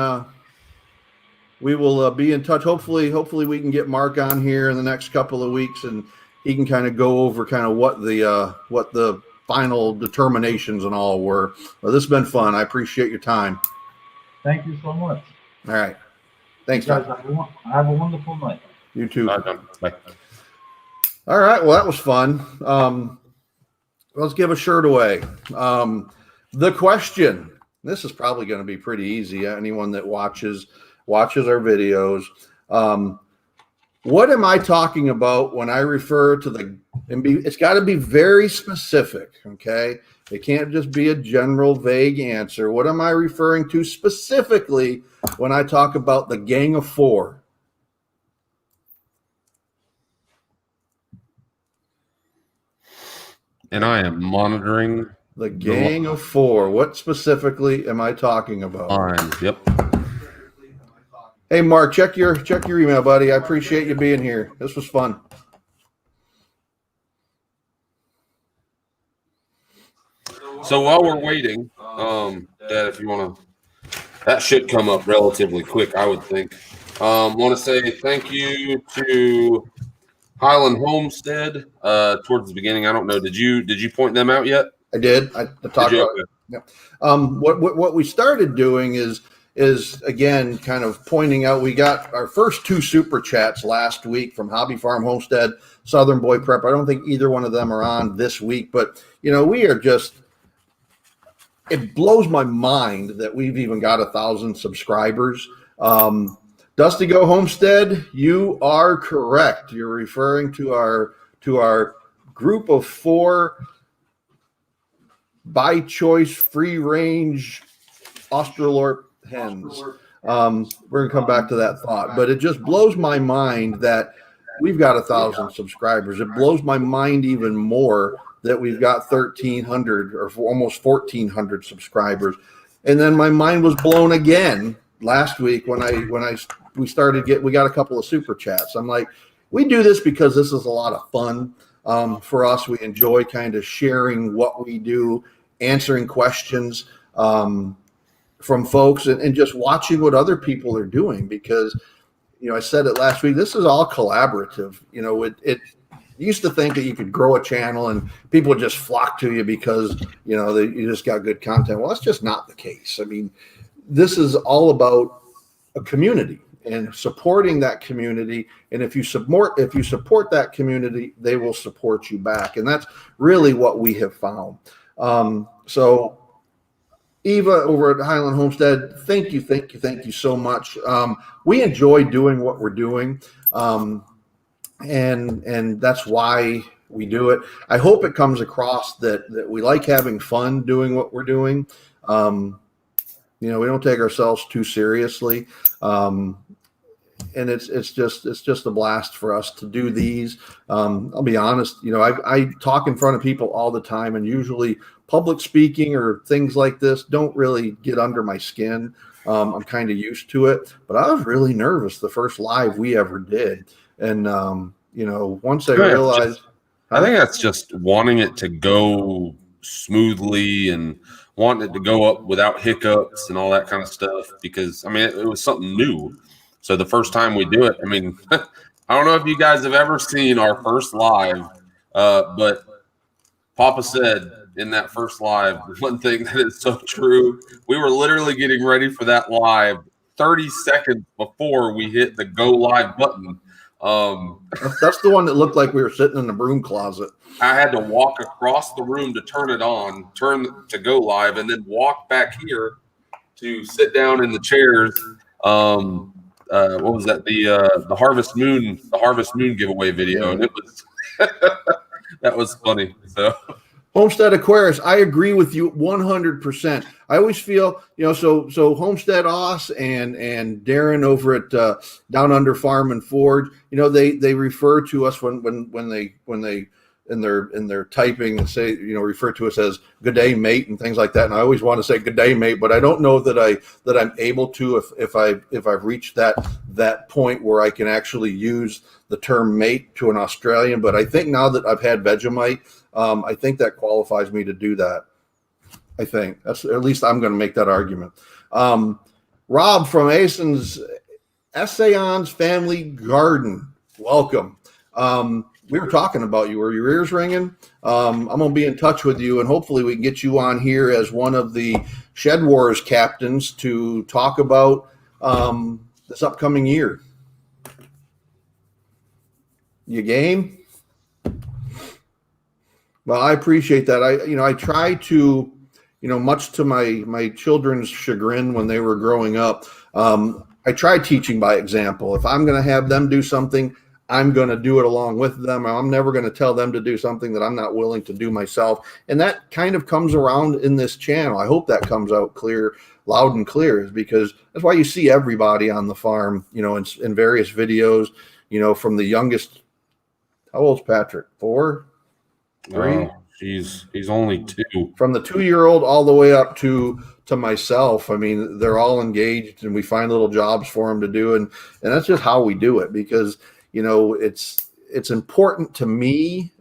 we will be in touch. Hopefully we can get Mark on here in the next couple of weeks, and he can kind of go over kind of what the final determinations and all were. Well, this has been fun. I appreciate your time. Thank you so much. All right. Thanks, guys. Tom. Have a wonderful night. You too. Bye. All right. Well, that was fun. Let's give a shirt away. The question. This is probably going to be pretty easy. Anyone that watches our videos. What am I talking about when I refer to it's got to be very specific, okay? It can't just be a general, vague answer. What am I referring to specifically when I talk about the Gang of Four? And I am monitoring the Gang of Four. What specifically am I talking about? Yep. Hey, Mark, check your email, buddy. I appreciate you being here. This was fun. So while we're waiting, Dad, if you want to, that should come up relatively quick, I would think. Want to say thank you to Highland Homestead towards the beginning. I don't know. Did you point them out yet? I did. I talked about it. Yeah. What we started doing is again kind of pointing out. We got our first 2 super chats last week from Hobby Farm Homestead, Southern Boy Prep. I don't think either one of them are on this week, but we are just. It blows my mind that we've even got 1,000 subscribers. Dusty Goat Homestead, you are correct. You're referring to our group of 4 by choice free range austrolorp hens. We're gonna come back to that thought, but it just blows my mind that we've got 1,000 subscribers. It blows my mind even more that we've got 1,300 or almost 1,400 subscribers. And then my mind was blown again last week when we got a couple of super chats. I'm like, we do this because this is a lot of fun for us. We enjoy kind of sharing what we do, answering questions from folks, and just watching what other people are doing, because I said it last week, this is all collaborative. It used to think that you could grow a channel and people would just flock to you because you just got good content. Well, that's just not the case. I mean, this is all about a community and supporting that community. And if you support that community, they will support you back. And that's really what we have found. So Eva over at Highland Homestead, thank you so much. We enjoy doing what we're doing. And that's why we do it. I hope it comes across that we like having fun doing what we're doing. We don't take ourselves too seriously. And it's just a blast for us to do these. I'll be honest, I talk in front of people all the time, and usually public speaking or things like this don't really get under my skin. I'm kind of used to it, but I was really nervous the first live we ever did. And, once I realized, I think that's just wanting it to go smoothly and wanting it to go up without hiccups and all that kind of stuff, because it was something new. So the first time we do it, I don't know if you guys have ever seen our first live, but Papa said in that first live, one thing that is so true, we were literally getting ready for that live 30 seconds before we hit the go live button. That's the one that looked like we were sitting in the broom closet. I had to walk across the room to turn it on, turn to go live, and then walk back here to sit down in the chairs. What was that? The Harvest Moon giveaway video, and it was that was funny. So. Homestead Aquarius, I agree with you 100%. I always feel, so Homestead Oss and Darren over at Down Under Farm and Forge, they refer to us when they in their typing and say, refer to us as good day mate and things like that. And I always want to say good day mate, but I don't know that I'm able to if I've reached that point where I can actually use the term mate to an Australian. But I think now that I've had Vegemite, I think that qualifies me to do that. I think that's, at least I'm going to make that argument. Rob from Ason's Essayon's Family Garden. Welcome. We were talking about you. Were your ears ringing? I'm going to be in touch with you, and hopefully we can get you on here as one of the Shed Wars captains to talk about this upcoming year. You game? Well, I appreciate that. I try to, much to my children's chagrin when they were growing up, I try teaching by example. If I'm going to have them do something, I'm going to do it along with them. I'm never going to tell them to do something that I'm not willing to do myself. And that kind of comes around in this channel. I hope that comes out clear, loud and clear, is because that's why you see everybody on the farm, in various videos, from the youngest. How old's Patrick? 4? 3? He's only 2. From the 2-year-old all the way up to myself. I mean, they're all engaged, and we find little jobs for them to do, and that's just how we do it, because it's important to me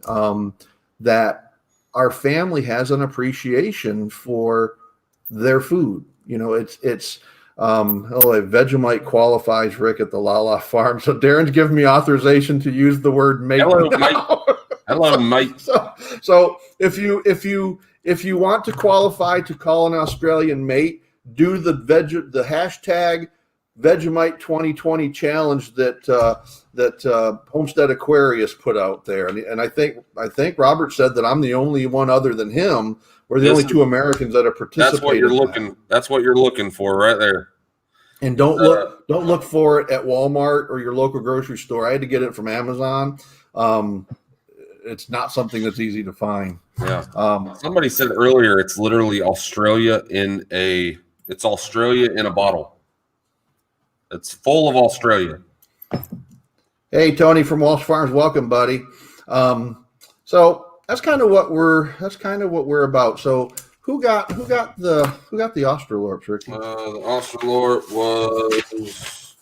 that our family has an appreciation for their food. Vegemite qualifies Rick at the Lala Farm. So Darren's giving me authorization to use the word mate. Hello, Mike. Hello, Mike. So if you want to qualify to call an Australian mate, do the hashtag Vegemite 2020 challenge that Homestead Aquarius put out there, and I think Robert said that I'm the only one other than him. We're the only 2 Americans that have participated. That's what you're looking. That's what you're looking for right there. And don't look for it at Walmart or your local grocery store. I had to get it from Amazon. It's not something that's easy to find. Yeah. Somebody said earlier it's literally Australia in a bottle. It's full of Australia. Hey, Tony from Walsh Farms, welcome, buddy. So that's kind of what we're about. So who got the austrolpes, Ricky? The austrolorp was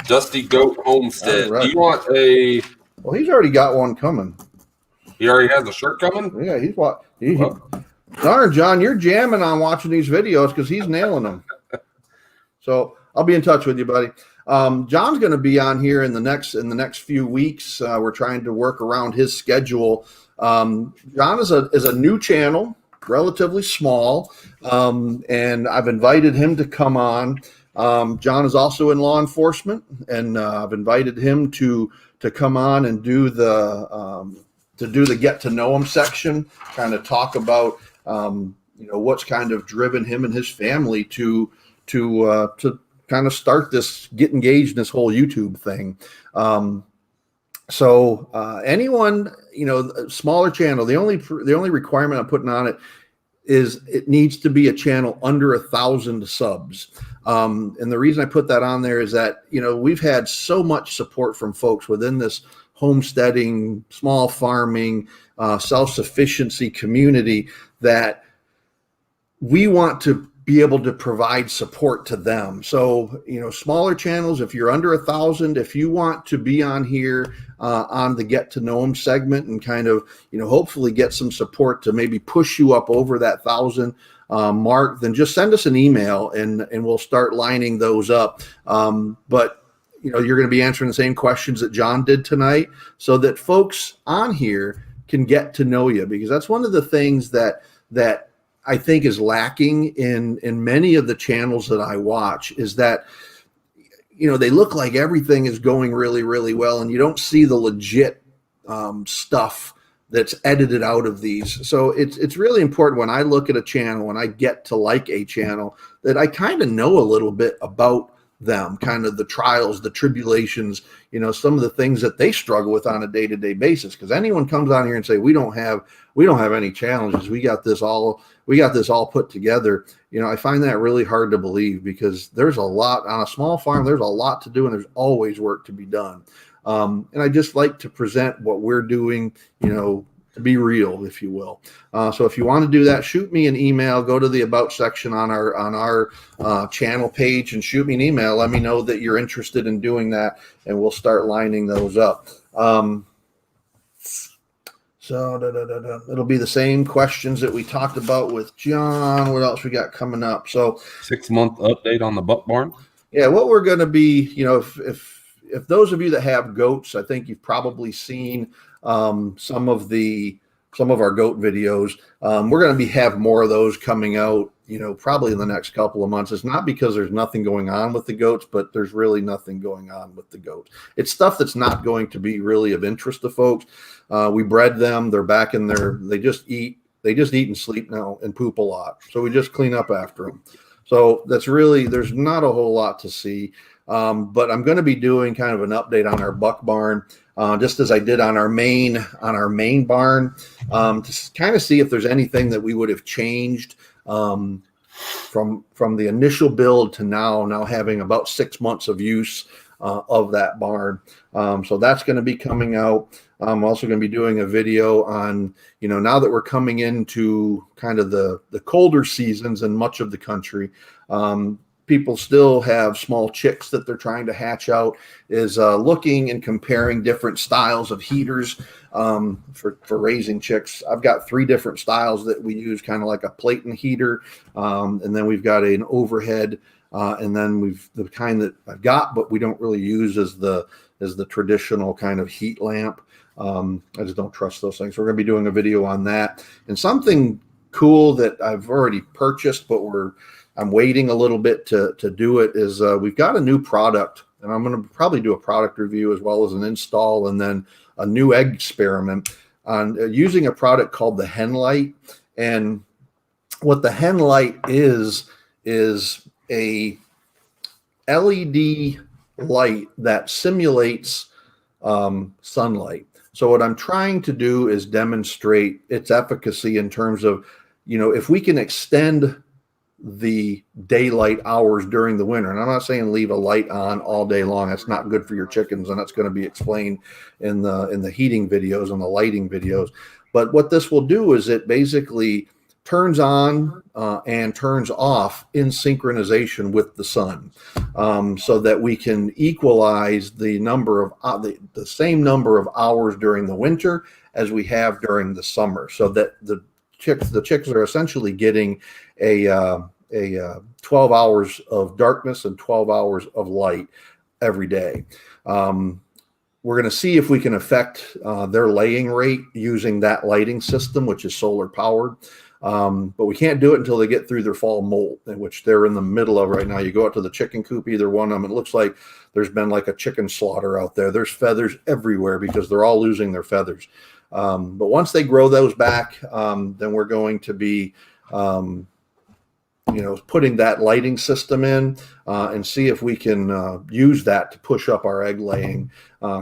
Dusty Goat Homestead. Right. Do you want a? Well, he's already got one coming. He already has a shirt coming? Yeah, darn, John, you're jamming on watching these videos because he's nailing them. So I'll be in touch with you, buddy. John's going to be on here in the next few weeks. We're trying to work around his schedule. John is a new channel, relatively small, and I've invited him to come on. John is also in law enforcement, and I've invited him to come on and do the get to know him section, kind of talk about what's kind of driven him and his family to kind of start this, get engaged in this whole YouTube thing. So anyone, smaller channel, the only requirement I'm putting on it is it needs to be a channel under 1,000 subs. And the reason I put that on there is that, we've had so much support from folks within this homesteading, small farming, self-sufficiency community that we want to be able to provide support to them. So, smaller channels, if you're under 1,000, if you want to be on here on the get to know them segment and kind of, hopefully get some support to maybe push you up over that 1,000 mark, then just send us an email and we'll start lining those up. But you're going to be answering the same questions that John did tonight so that folks on here can get to know you, because that's one of the things that I think is lacking in many of the channels that I watch, is that, they look like everything is going really, really well, and you don't see the legit stuff that's edited out of these. So it's really important when I look at a channel, when I get to like a channel, that I kind of know a little bit about them, kind of the trials, the tribulations, some of the things that they struggle with on a day-to-day basis. Because anyone comes on here and say, we don't have any challenges, we got this all put together, I find that really hard to believe, because there's a lot on a small farm, there's a lot to do, and there's always work to be done. And I just like to present what we're doing, to be real, if you will. So if you want to do that, shoot me an email, go to the about section on our channel page and shoot me an email. Let me know that you're interested in doing that, and we'll start lining those up. So it'll be the same questions that we talked about with John. What else we got coming up? So 6-month update on the buck barn. Yeah, what we're going to be, if those of you that have goats, I think you've probably seen some of our goat videos. We're going to have more of those coming out, probably in the next couple of months. It's not because there's nothing going on with the goats, but there's really nothing going on with the goats. It's stuff that's not going to be really of interest to folks. We bred them. They're back in there. They just eat and sleep now and poop a lot. So we just clean up after them. So there's not a whole lot to see. But I'm going to be doing kind of an update on our buck barn, just as I did on our main barn, to kind of see if there's anything that we would have changed from the initial build to now having about 6 months of use of that barn. So that's going to be coming out. I'm also going to be doing a video on, now that we're coming into kind of the colder seasons in much of the country, people still have small chicks that they're trying to hatch out, is looking and comparing different styles of heaters for raising chicks. I've got 3 different styles that we use, kind of like a plate and heater. And then we've got an overhead. And then the kind that I've got, but we don't really use as the traditional kind of heat lamp. I just don't trust those things. So we're going to be doing a video on that. And something cool that I've already purchased, but I'm waiting a little bit to do it, is we've got a new product, and I'm going to probably do a product review as well as an install, and then a new egg experiment on using a product called the Hen Light. And what the Hen Light is a LED light that simulates sunlight. So what I'm trying to do is demonstrate its efficacy in terms of, if we can extend the daylight hours during the winter. And I'm not saying leave a light on all day long. That's not good for your chickens, and that's going to be explained in the heating videos and the lighting videos. But what this will do is it basically turns on and turns off in synchronization with the sun, so that we can equalize the number of the same number of hours during the winter as we have during the summer, so that the chicks are essentially getting a 12 hours of darkness and 12 hours of light every day. We're going to see if we can affect their laying rate using that lighting system, which is solar powered. But we can't do it until they get through their fall molt, which they're in the middle of right now. You go out to the chicken coop, either one of them, it looks like there's been like a chicken slaughter out there. There's feathers everywhere because they're all losing their feathers. But once they grow those back, then we're going to be, putting that lighting system in and see if we can use that to push up our egg laying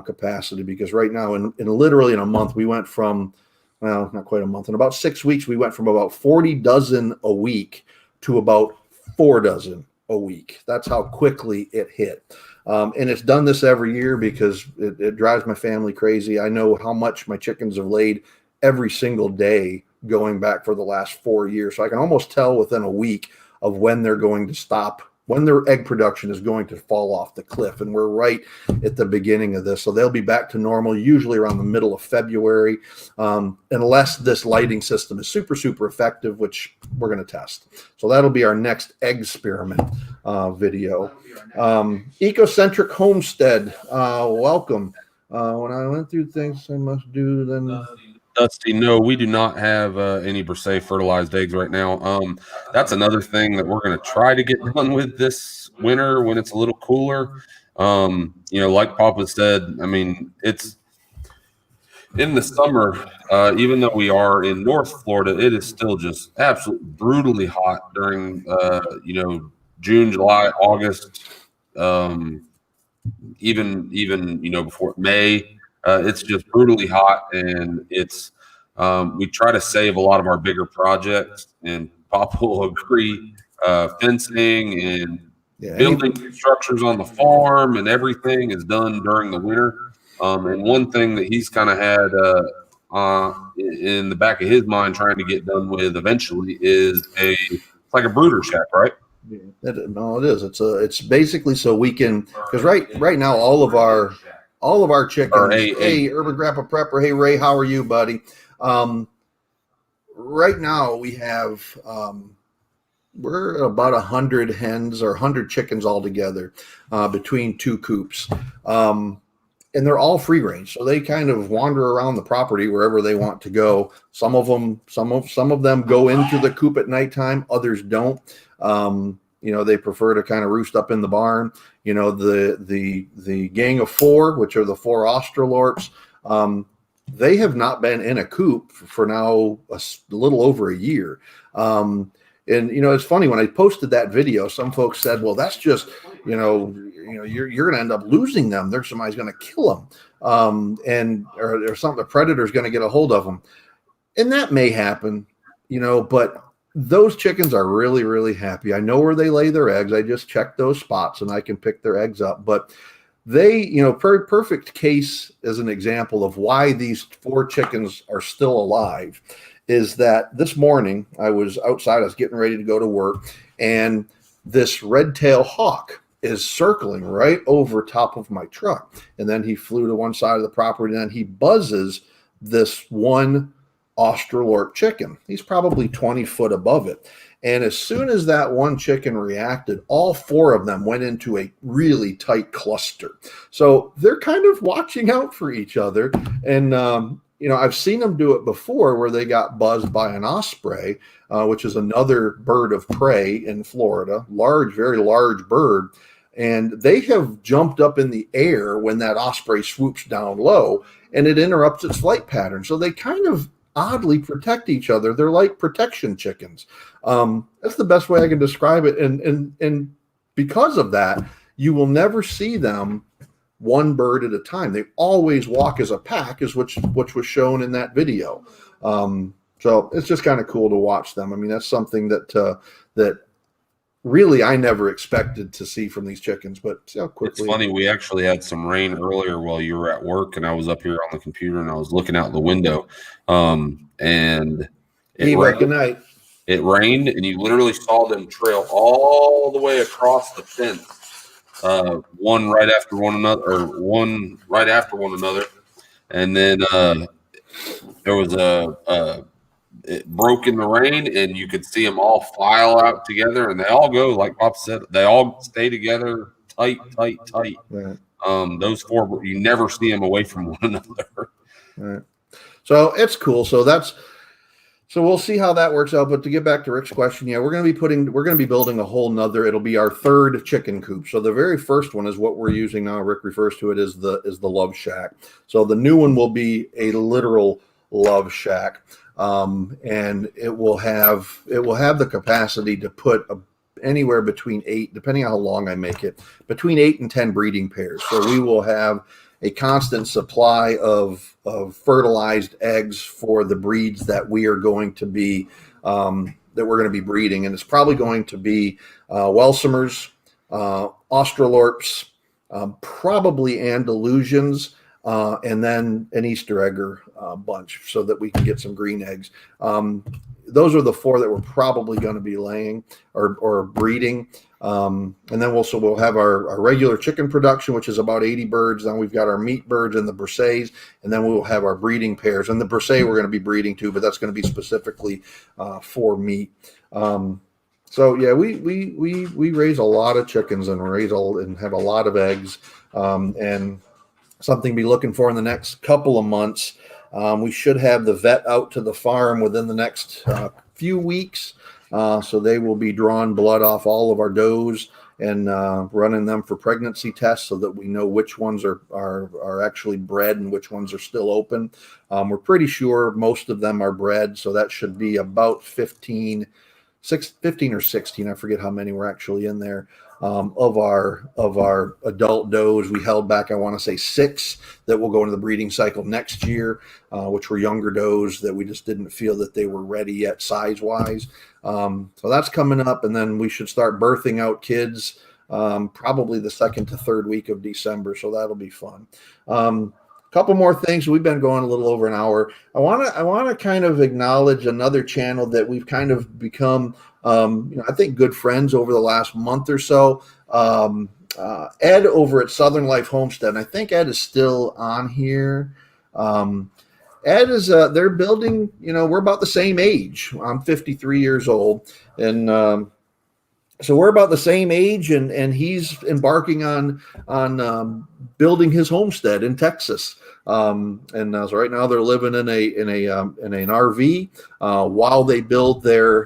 capacity. Because right now, in literally in a month, we went from, well, not quite a month, in about 6 weeks, we went from about 40 dozen a week to about 4 dozen a week. That's how quickly it hit. And it's done this every year because it drives my family crazy. I know how much my chickens have laid every single day going back for the last 4 years. So I can almost tell within a week of when they're going to stop, when their egg production is going to fall off the cliff. And we're right at the beginning of this. So they'll be back to normal, usually around the middle of February, unless this lighting system is super, super effective, which we're going to test. So that'll be our next egg experiment video. Ecocentric Homestead, welcome. When I went through things I must do, then... Dusty, no, we do not have any per se fertilized eggs right now. That's another thing that we're going to try to get done with this winter when it's a little cooler. Like Papa said, I mean, it's in the summer, even though we are in North Florida, it is still just absolutely brutally hot during, June, July, August, even before May. It's just brutally hot, and it's we try to save a lot of our bigger projects, and Pop will agree, fencing and building structures on the farm and everything is done during the winter. And one thing that he's kind of had in the back of his mind trying to get done with eventually is it's like a brooder shack, right? Yeah, it is. It's basically so we can, because right now all of our chickens. Hey, Urban Grandpa Prepper. Hey, Ray, how are you, buddy? Right now we have we're about 100 hens or 100 chickens altogether between 2 coops. And they're all free range, so they kind of wander around the property wherever they want to go. Some of them go into the coop at nighttime. Others don't. They prefer to kind of roost up in the barn. The gang of 4, which are the 4 austrolpes, they have not been in a coop for now a little over a year. And it's funny, when I posted that video, some folks said, well, that's just, you're going to end up losing them. There's somebody's going to kill them. Or something, the predator's going to get a hold of them. And that may happen, but those chickens are really, really happy. I know where they lay their eggs. I just checked those spots and I can pick their eggs up. But they, perfect case as an example of why these 4 chickens are still alive is that this morning I was outside, I was getting ready to go to work, and this red-tailed hawk is circling right over top of my truck. And then he flew to one side of the property, and then he buzzes this one australorp chicken. He's probably 20 foot above it. And as soon as that one chicken reacted, all 4 of them went into a really tight cluster. So they're kind of watching out for each other. And, I've seen them do it before where they got buzzed by an osprey, which is another bird of prey in Florida, very large bird. And they have jumped up in the air when that osprey swoops down low, and it interrupts its flight pattern. So they kind of oddly protect each other. They're like protection chickens. That's the best way I can describe it. And because of that, you will never see them one bird at a time. They always walk as a pack, which was shown in that video. So it's just kind of cool to watch them. I mean, that's something that really I never expected to see from these chickens, but see how quickly. It's funny. We actually had some rain earlier while you were at work, and I was up here on the computer and I was looking out the window. And it rained. Good night. It rained, and you literally saw them trail all the way across the fence, one right after one another, and then there was it broke in the rain, and you could see them all file out together, and they all go, like Pop said, they all stay together tight. Right. Those 4, you never see them away from one another. Right. So it's cool. So we'll see how that works out. But to get back to Rick's question, yeah, we're going to be building a whole nother, it'll be our 3rd chicken coop. So the very first one is what we're using now. Rick refers to it as the love shack. So the new one will be a literal love shack. And it will have the capacity to put anywhere between 8, depending on how long I make it, between 8 and 10 breeding pairs. So we will have a constant supply of fertilized eggs for the breeds that we are going to be breeding, and it's probably going to be Welsimers, australorps, probably Andalusians, and then an Easter egger bunch, so that we can get some green eggs. Those are the 4 that we're probably going to be laying or breeding. And then we'll have our regular chicken production, which is about 80 birds. Then we've got our meat birds and the Brisets, and then we'll have our breeding pairs. And the Brisset we're going to be breeding too, but that's going to be specifically for meat. So yeah, we raise a lot of chickens and have a lot of eggs. And something to be looking for in the next couple of months. We should have the vet out to the farm within the next few weeks. So they will be drawing blood off all of our does and running them for pregnancy tests so that we know which ones are actually bred and which ones are still open. We're pretty sure most of them are bred, so that should be about 15 or 16. I forget how many were actually in there. Of our adult does, we held back, I want to say 6 that will go into the breeding cycle next year, which were younger does that we just didn't feel that they were ready yet size-wise. So that's coming up, and then we should start birthing out kids probably the 2nd to 3rd week of December, so that'll be fun. Couple more things. We've been going a little over an hour. I want to kind of acknowledge another channel that we've kind of become I think good friends over the last month or so. Ed over at Southern Life Homestead, and I think Ed is still on here. Ed is they're building, we're about the same age. I'm 53 years old, and so we're about the same age, and he's embarking on building his homestead in Texas. So right now they're living in an RV while they build their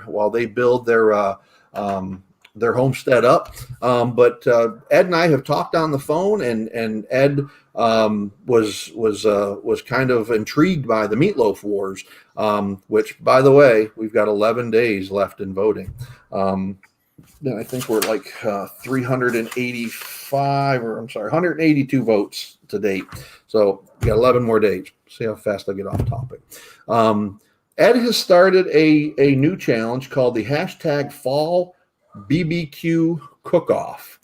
homestead up. But Ed and I have talked on the phone, and Ed was kind of intrigued by the meatloaf wars, which, by the way, we've got 11 days left in voting. I think we're like 182 votes to date. So we got 11 more days. See how fast I get off topic. Ed has started a new challenge called the #Fall BBQ Cook-Off.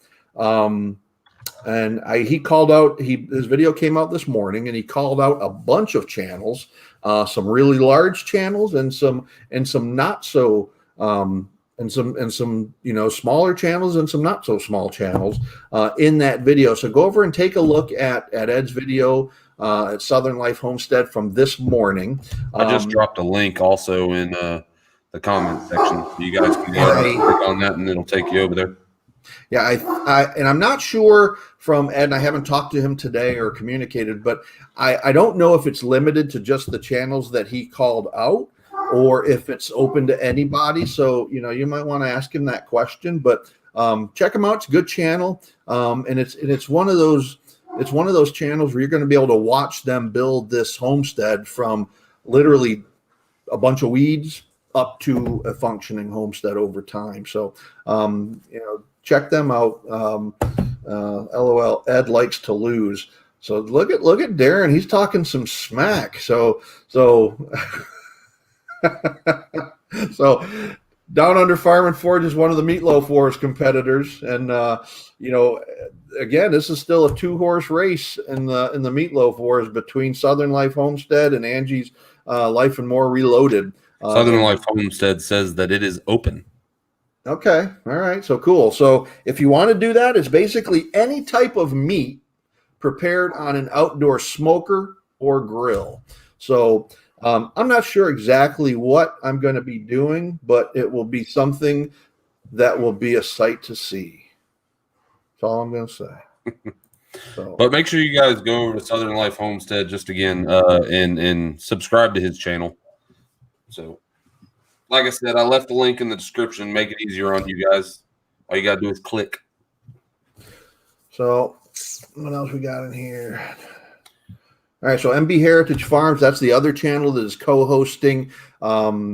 He called out, his video came out this morning, and he called out a bunch of channels, some really large channels and some not so and some smaller channels and some not so small channels in that video. So go over and take a look at Ed's video at Southern Life Homestead from this morning. I just dropped a link also in the comment section. You guys can go and click on that, and it'll take you over there. Yeah, and I'm not sure from Ed, and I haven't talked to him today or communicated, but I don't know if it's limited to just the channels that he called out, or if it's open to anybody. So, you might want to ask him that question, but check him out. It's a good channel. And it's one of those channels where you're going to be able to watch them build this homestead from literally a bunch of weeds up to a functioning homestead over time. So, check them out. LOL, Ed likes to lose. So look at Darren. He's talking some smack. So So Down Under Farm and Forge is one of the Meatloaf Wars competitors, and again, this is still a 2-horse race in the Meatloaf Wars between Southern Life Homestead and Angie's Life and More Reloaded. Southern Life Homestead says that it is open. Okay, all right, so cool. So if you want to do that, it's basically any type of meat prepared on an outdoor smoker or grill. So I'm not sure exactly what I'm going to be doing, but it will be something that will be a sight to see. That's all I'm going to say. So, but make sure you guys go over to Southern Life Homestead just again and subscribe to his channel. So, like I said, I left the link in the description. Make it easier on you guys. All you got to do is click. So, what else we got in here? All right, so MB Heritage Farms, that's the other channel that is co-hosting that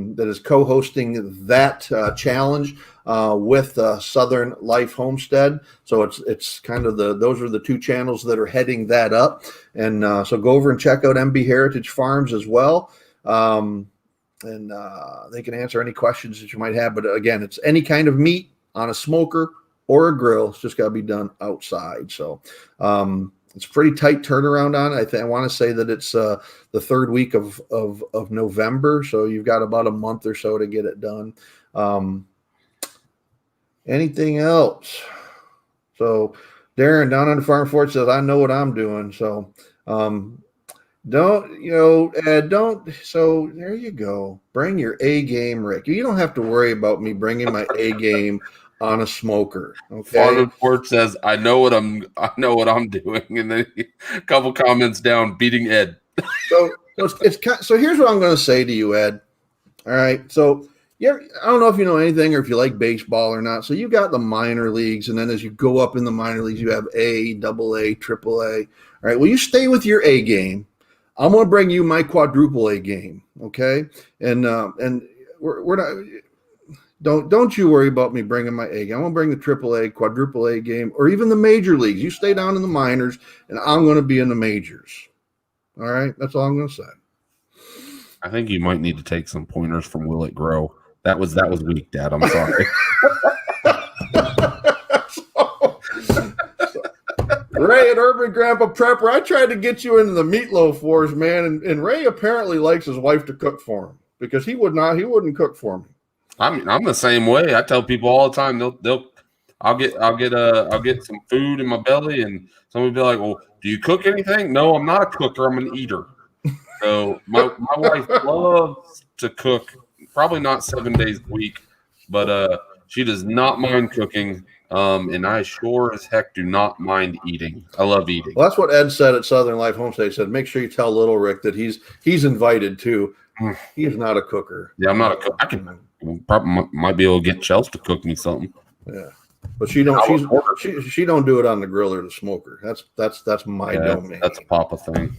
challenge with Southern Life Homestead. So it's kind of those are the two channels that are heading that up. And so go over and check out MB Heritage Farms as well. And they can answer any questions that you might have. But again, it's any kind of meat on a smoker or a grill. It's just got to be done outside. So it's a pretty tight turnaround on it. I want to say that it's the third week of November. So you've got about a month or so to get it done. Anything else? So Darren down on the Farm Fort says, I know what I'm doing. So don't. So there you go. Bring your A game, Rick. You don't have to worry about me bringing my A game on a smoker. Okay. Farm Fort says, I know what I'm doing, and then a couple comments down, beating Ed. So here's what I'm going to say to you, Ed. All right. So I don't know if you know anything or if you like baseball or not. So you got the minor leagues, and then as you go up in the minor leagues, you have A, AA, AAA. All right. Well, you stay with your A game. I'm going to bring you my quadruple A game. Okay. And we're not. Don't you worry about me bringing my A game. I'm going to bring the AAA, quadruple A game, or even the major leagues. You stay down in the minors, and I'm going to be in the majors. All right? That's all I'm going to say. I think you might need to take some pointers from WillItGrow. That was weak, Dad. I'm sorry. Ray at Urban Grandpa Prepper, I tried to get you into the Meatloaf Wars, man, and Ray apparently likes his wife to cook for him because he wouldn't cook for me. I'm the same way. I tell people all the time, I'll get some food in my belly, and somebody will be like, well, do you cook anything? No, I'm not a cooker. I'm an eater. So my wife loves to cook, probably not 7 days a week, but She does not mind cooking, and I sure as heck do not mind eating. I love eating. Well, that's what Ed said at Southern Life Homestead. He said, make sure you tell Little Rick that he's invited too. He is not a cooker. Yeah, I'm not a cook. I can probably might be able to get Chelsea to cook me something. Yeah, but she don't. She don't do it on the grill or the smoker. That's my domain. That's a Papa thing.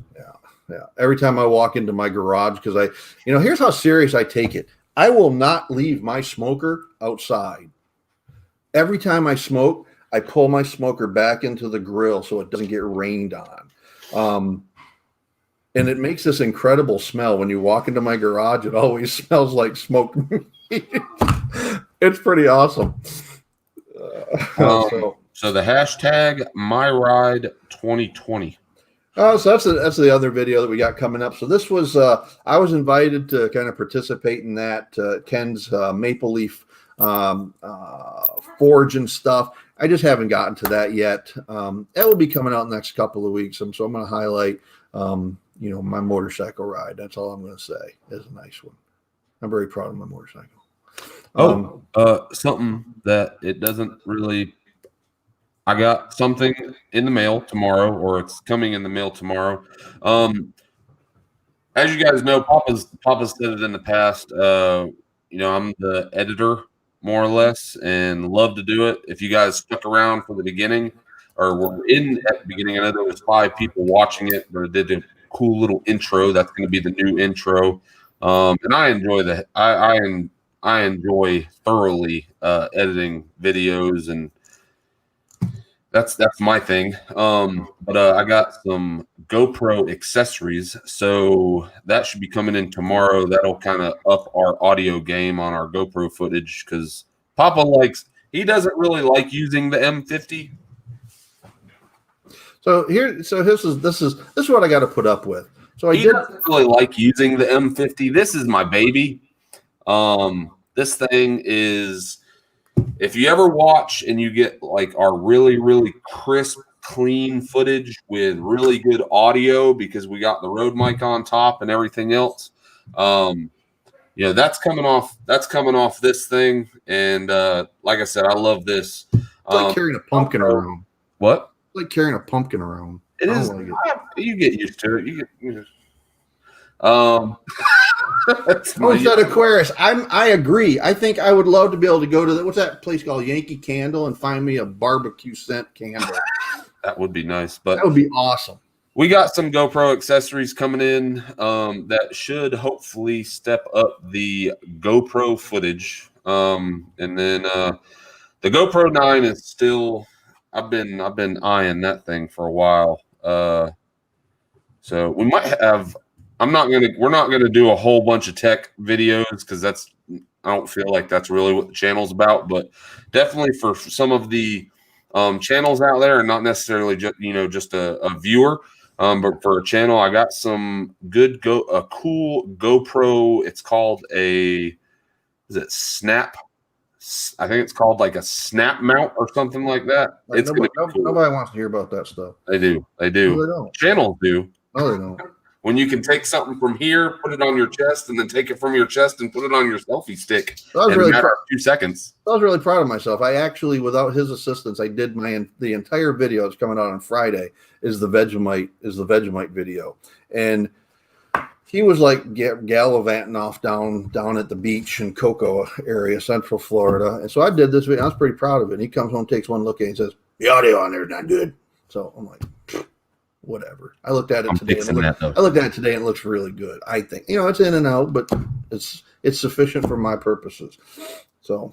Yeah. Every time I walk into my garage, because here's how serious I take it. I will not leave my smoker outside. Every time I smoke, I pull my smoker back into the grill so it doesn't get rained on. And it makes this incredible smell. When you walk into my garage, it always smells like smoked meat. It's pretty awesome. So the hashtag MyRide2020. So that's the other video that we got coming up. So this was I was invited to kind of participate in that Ken's maple leaf forge and stuff. I just haven't gotten to that yet. That will be coming out in the next couple of weeks. So I'm going to highlight my motorcycle ride. That's all I'm going to say. It's a nice one. I'm very proud of my motorcycle. Something that it doesn't really. I got something in the mail tomorrow, or it's coming in the mail tomorrow. As you guys know, Papa's said it in the past. I'm the editor, more or less, and love to do it. If you guys stuck around for the beginning, or were in at the beginning, I know there was 5 people watching it, but it did a cool little intro. That's going to be the new intro, and I enjoy that. I enjoy thoroughly editing videos, and that's my thing. But I got some GoPro accessories, so that should be coming in tomorrow. That'll kind of up our audio game on our GoPro footage, because Papa he doesn't really like using the M50. So this is what I got to put up with. So he doesn't really like using the M50. This is my baby. This thing is, if you ever watch and you get our really, really crisp, clean footage with really good audio, because we got the Rode mic on top and everything else, that's coming off. That's coming off this thing. And like I said, I love this. It's like carrying a pumpkin around. What? It's like carrying a pumpkin around. It is. You get used to it. Homestead Aquarius. I agree. I think I would love to be able to go to what's that place called, Yankee Candle, and find me a barbecue scent candle. That would be nice. But that would be awesome. We got some GoPro accessories coming in that should hopefully step up the GoPro footage. And then the GoPro 9 is still. I've been eyeing that thing for a while. So we might have. We're not gonna do a whole bunch of tech videos, because I don't feel like that's really what the channel's about. But definitely for some of the channels out there, and not necessarily just a viewer, but for a channel, I got some a cool GoPro. It's called Snap? I think it's called a snap mount or something like that. It's cool. Nobody wants to hear about that stuff. They do. No, they don't. Channels do. No, they don't. When you can take something from here, put it on your chest, and then take it from your chest and put it on your selfie stick in a matter of 2 seconds. I was really proud of myself. I actually, without his assistance, I did the entire video that's coming out on Friday is the Vegemite video. And he was gallivanting off down at the beach in Cocoa area, Central Florida. And so I did this video. I was pretty proud of it. And he comes home, takes one look at it, and says, the audio on there is not good. So I'm like, whatever. I looked at it today. And it looks really good. I think, it's in and out, but it's sufficient for my purposes. So,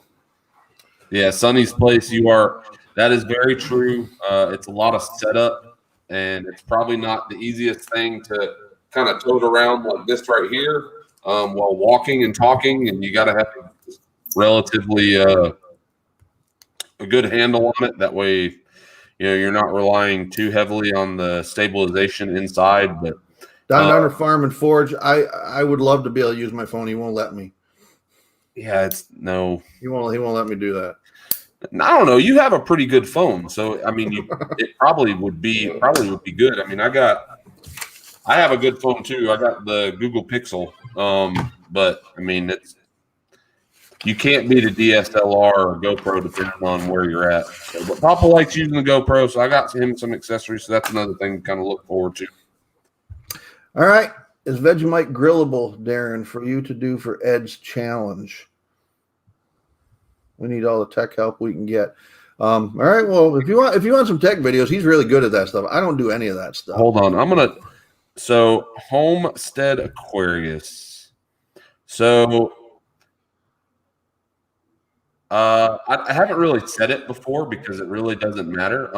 yeah, Sonny's place. That is very true. It's a lot of setup, and it's probably not the easiest thing to kind of tote around like this right here while walking and talking, and you got to have relatively a good handle on it. That way, you're not relying too heavily on the stabilization inside. But down under Farm and Forge, I would love to be able to use my phone. He won't let me. Yeah, He won't let me do that. I don't know. You have a pretty good phone, so I mean, it probably would be good. I mean, I have a good phone too. I got the Google Pixel, but I mean, you can't beat a DSLR or a GoPro depending on where you're at. So, but Papa likes using the GoPro, so I got him some accessories. So that's another thing to kind of look forward to. All right. Is Vegemite grillable, Darren, for you to do for Ed's challenge? We need all the tech help we can get. All right. Well, if you want some tech videos, he's really good at that stuff. I don't do any of that stuff. Hold on. So Homestead Aquarius. So I haven't really said it before because it really doesn't matter.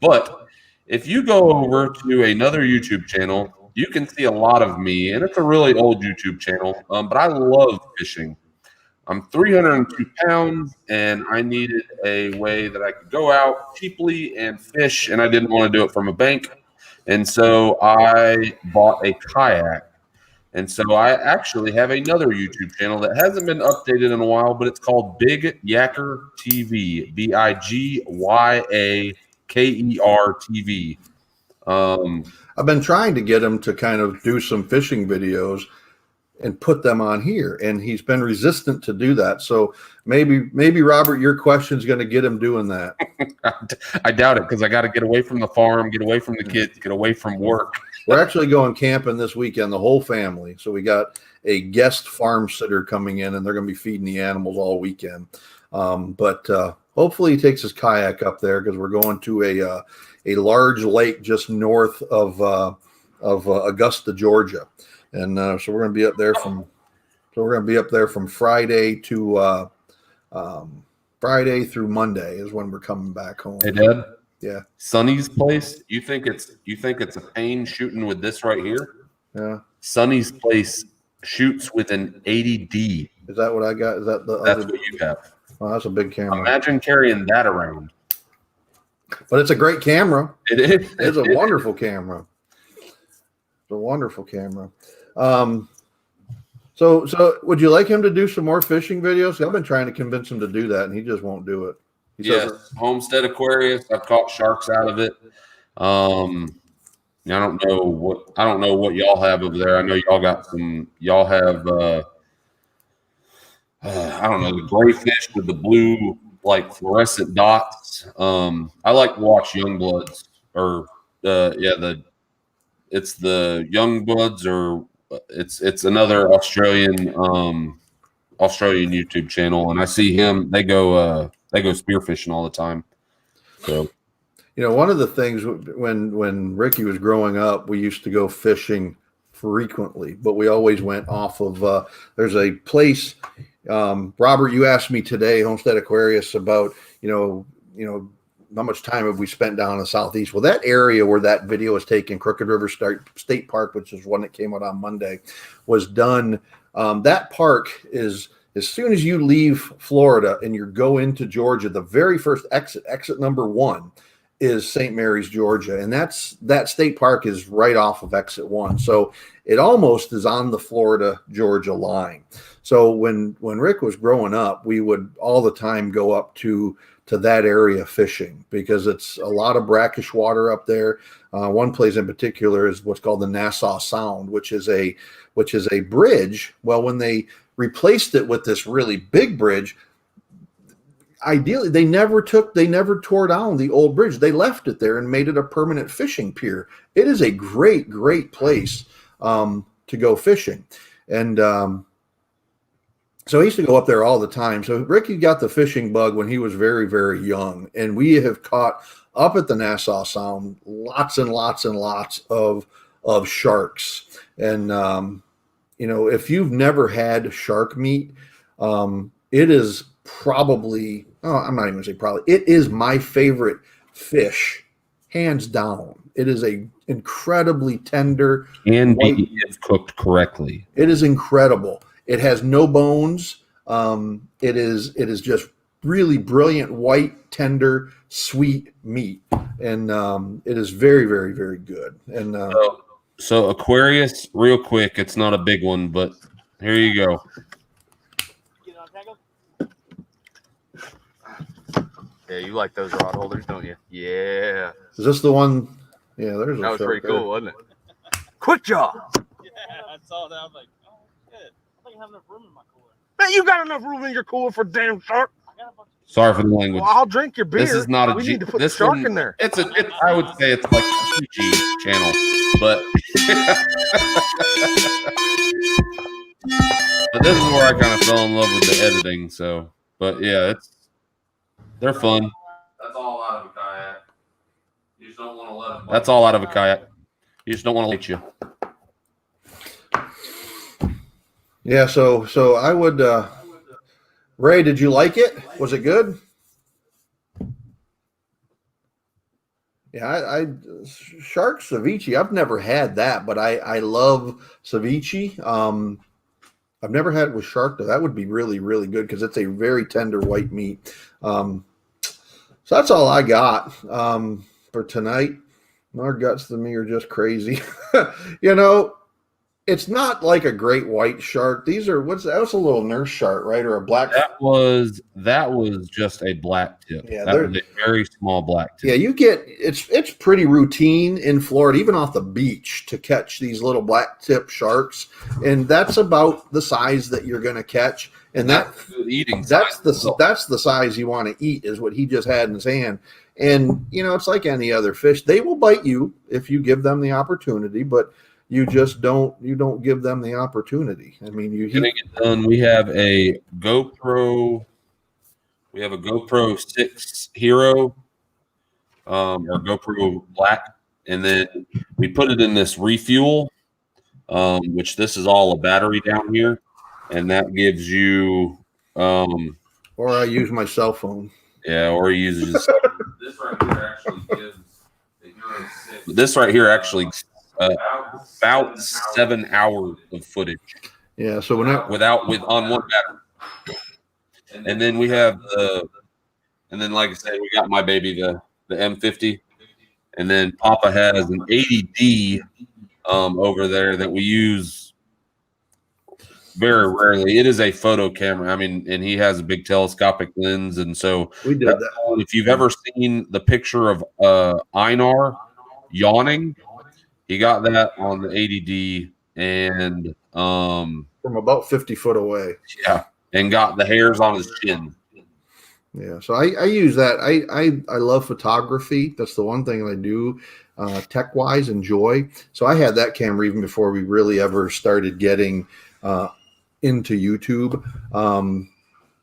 But if you go over to another YouTube channel, you can see a lot of me, and it's a really old YouTube channel. But I love fishing. I'm 302 pounds, and I needed a way that I could go out cheaply and fish, and I didn't want to do it from a bank. And so I bought a kayak. And so I actually have another YouTube channel that hasn't been updated in a while, but it's called Big Yaker TV, BIGYAKER TV. I've been trying to get him to kind of do some fishing videos and put them on here, and he's been resistant to do that. So maybe Robert, your question is going to get him doing that. I doubt it, because I got to get away from the farm, get away from the kids, get away from work. We're actually going camping this weekend, the whole family. So we got a guest farm sitter coming in, and they're going to be feeding the animals all weekend. But hopefully he takes his kayak up there, because we're going to a large lake just north of Augusta, Georgia. And so we're going to be up there from Friday to Friday through Monday is when we're coming back home. Hey, Dad. Yeah. Sonny's place. You think it's a pain shooting with this right here? Yeah. Sonny's place shoots with an 80D. Is that what I got? Is that that's what you have? Oh, that's a big camera. Imagine carrying that around. But it's a great camera. It is. It's a wonderful camera. It's a wonderful camera. So would you like him to do some more fishing videos? I've been trying to convince him to do that, and he just won't do it. Yes, Homestead Aquarius. I've caught sharks out of it. I don't know what y'all have over there. I know y'all got some. Y'all have I don't know, the gray fish with the blue like fluorescent dots. I like to watch Youngbloods or it's the Youngbloods, or it's another Australian YouTube channel, and I see him. They go spearfishing all the time. So, one of the things when Ricky was growing up, we used to go fishing frequently, but we always went off of there's a place. Robert, you asked me today, Homestead Aquarius, about how much time have we spent down in the southeast? Well, that area where that video was taken, Crooked River State Park, which is one that came out on Monday, was done. That park is, as soon as you leave Florida and you go into Georgia, the very first exit number 1 is St. Mary's, Georgia. And that state park is right off of exit 1. So it almost is on the Florida-Georgia line. So when Rick was growing up, we would all the time go up to that area fishing, because it's a lot of brackish water up there. One place in particular is what's called the Nassau Sound, which is a bridge. Well, when they replaced it with this really big bridge, ideally they never tore down the old bridge. They left it there and made it a permanent fishing pier. It is a great place to go fishing. And so I used to go up there all the time. So Ricky got the fishing bug when he was very, very young. And we have caught up at the Nassau Sound lots and lots and lots of sharks. And, if you've never had shark meat, it is probably, I'm not even going to say probably, it is my favorite fish, hands down. It is a incredibly tender. And if cooked correctly. It is incredible. It has no bones. It is just really brilliant, white, tender, sweet meat, and it is very, very, very good. And so Aquarius, real quick, it's not a big one, but here you go. Yeah, you like those rod holders, don't you? Yeah. Is this the one? Yeah, there's. That was pretty cool, wasn't it? Quick job. Yeah, I saw that. I was like, oh shit, I think I have enough room in my cooler. Man, you got enough room in your cooler for damn shark. Sorry for the language. Well, I'll drink your beer. This is not a We G. need to put This the shark one, in there. I would say it's like a PG channel, but but this is where I kind of fell in love with the editing. So, but yeah, they're fun. That's all out of a kayak. You just don't want to let them. That's all out of a kayak. You just don't want to let you. Yeah. So I would. Ray, did you like it? Was it good? Yeah, I shark ceviche. I've never had that, but I love ceviche. I've never had it with shark though. That would be really, really good because it's a very tender white meat. So that's all I got for tonight. Our guts to me are just crazy. You know, it's not like a great white shark. These are that was a little nurse shark, right? Or a black. That was just a black tip. Yeah, that was a very small black tip. Yeah, you get it's pretty routine in Florida, even off the beach, to catch these little black tip sharks, and that's about the size that you're going to catch. And that's the size you want to eat, is what he just had in his hand. And you know, it's like any other fish; they will bite you if you give them the opportunity, but you just don't give them the opportunity. I mean, getting it done. We have a GoPro 6 Hero, or GoPro Black, and then we put it in this refuel, which this is all a battery down here, and that gives you. Or I use my cell phone. Yeah, or he uses. This right here actually. About 7 hours of footage. Yeah, so on one battery. And then we have like I said, we got my baby, the M50, and then Papa has an 80D over there that we use very rarely. It is a photo camera. I mean, and he has a big telescopic lens, and so we did that. If you've ever seen the picture of Einar yawning. He got that on the 80D and from about 50 foot away. Yeah, and got the hairs on his chin. Yeah, so I use that. I love photography. That's the one thing I do tech wise enjoy. So I had that camera even before we really ever started getting into YouTube.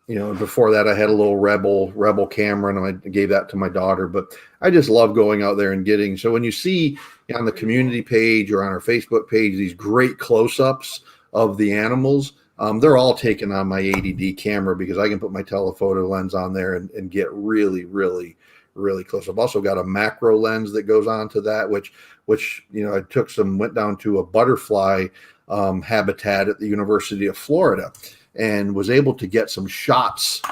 You know, before that I had a little Rebel camera, and I gave that to my daughter. But I just love going out there and getting. So when you see on the community page or on our Facebook page these great close-ups of the animals, they're all taken on my 80D camera because I can put my telephoto lens on there and get really, really, really close. I've also got a macro lens that goes on to that, which you know, I went down to a butterfly habitat at the University of Florida, and was able to get some shots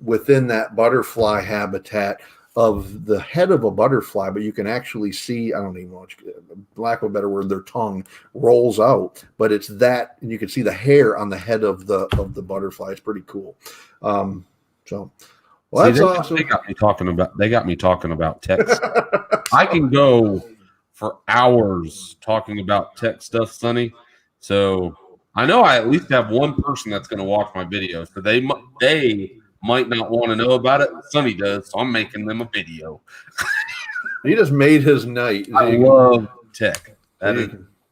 within that butterfly habitat of the head of a butterfly, but you can actually see, I don't even know, lack of a better word, their tongue rolls out, but it's that, and you can see the hair on the head of the butterfly. It's pretty cool. Well, that's awesome. They got me talking about tech stuff. I can go for hours talking about tech stuff, Sonny. So I know I at least have one person that's going to watch my videos, so they might not want to know about it. Sonny does, so I'm making them a video. He just made his night. I love tech.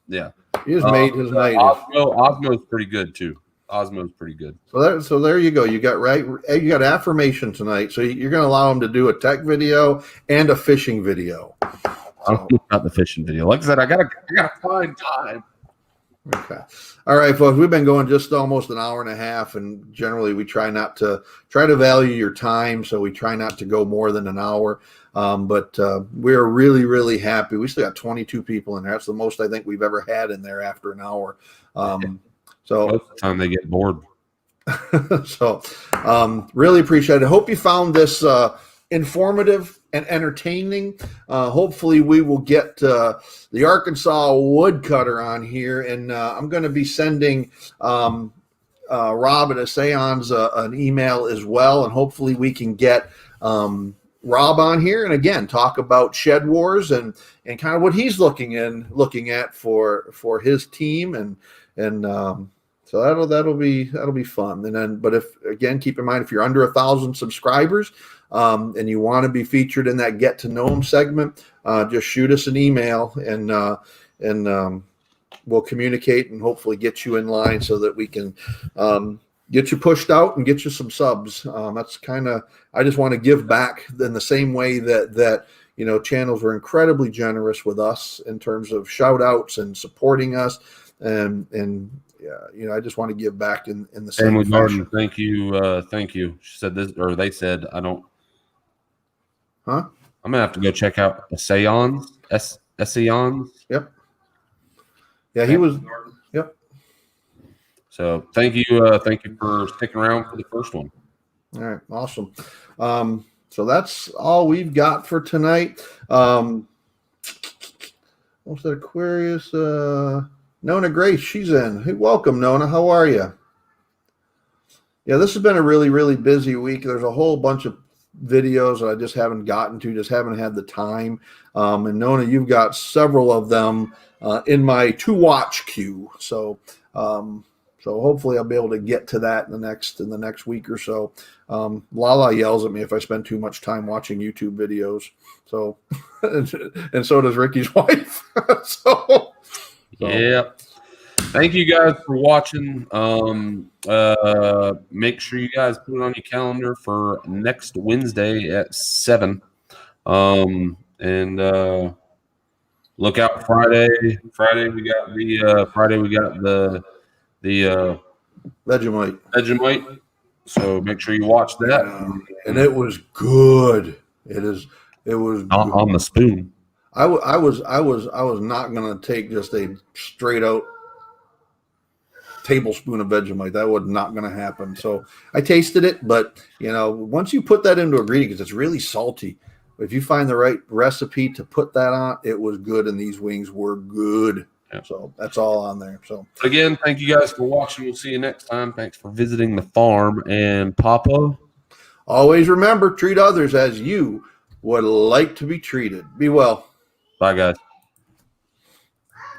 Yeah. He just made his night. Osmo's pretty good too. Osmo's pretty good. So there you go. You got affirmation tonight. So you're going to allow him to do a tech video and a fishing video. I'll keep out the fishing video. Like I said, I gotta find time. Okay. All right, folks. We've been going just almost an hour and a half, and generally we try to value your time, so we try not to go more than an hour. But we're really, really happy. We still got 22 people in there. That's the most I think we've ever had in there after an hour. So most of the time they get bored. So really appreciate it. Hope you found this informative and entertaining. Hopefully we will get the Arkansas Woodcutter on here, and I'm going to be sending Rob at Essayons an email as well, and hopefully we can get Rob on here and again talk about Shed Wars and kind of what he's looking at for his team and So that'll be fun. And then, but keep in mind, if you're under 1,000 subscribers, and you want to be featured in that get to know them segment, just shoot us an email and we'll communicate and hopefully get you in line so that we can get you pushed out and get you some subs. That's I just want to give back in the same way that channels were incredibly generous with us in terms of shout outs and supporting us. And I just want to give back in the same Family fashion. Garden, thank you. She said this, or they said, I don't. Huh? I'm gonna have to go check out Essayons. Yep. Yeah, he was. Yep. So thank you for sticking around for the first one. All right, awesome. So that's all we've got for tonight. What's that Aquarius? Nona Grace, she's in. Hey, welcome, Nona. How are you? Yeah, this has been a really, really busy week. There's a whole bunch of videos that I just haven't gotten to, just haven't had the time. And Nona, you've got several of them in my to watch queue. So hopefully I'll be able to get to that in the next week or so. Lala yells at me if I spend too much time watching YouTube videos. So and so does Ricky's wife. So yeah. Thank you guys for watching. Make sure you guys put it on your calendar for next Wednesday at 7. And look out Friday. Friday we got the Vegemite. So make sure you watch that. And it was good. It was on the spoon. I was not going to take just a straight out tablespoon of Vegemite. That was not going to happen. So I tasted it, but once you put that into a ingredient, because it's really salty, if you find the right recipe to put that on, it was good, and these wings were good. Yeah. So that's all on there. So again, thank you guys for watching. We'll see you next time. Thanks for visiting the farm. And Papa, always remember, treat others as you would like to be treated. Be well. Bye, guys.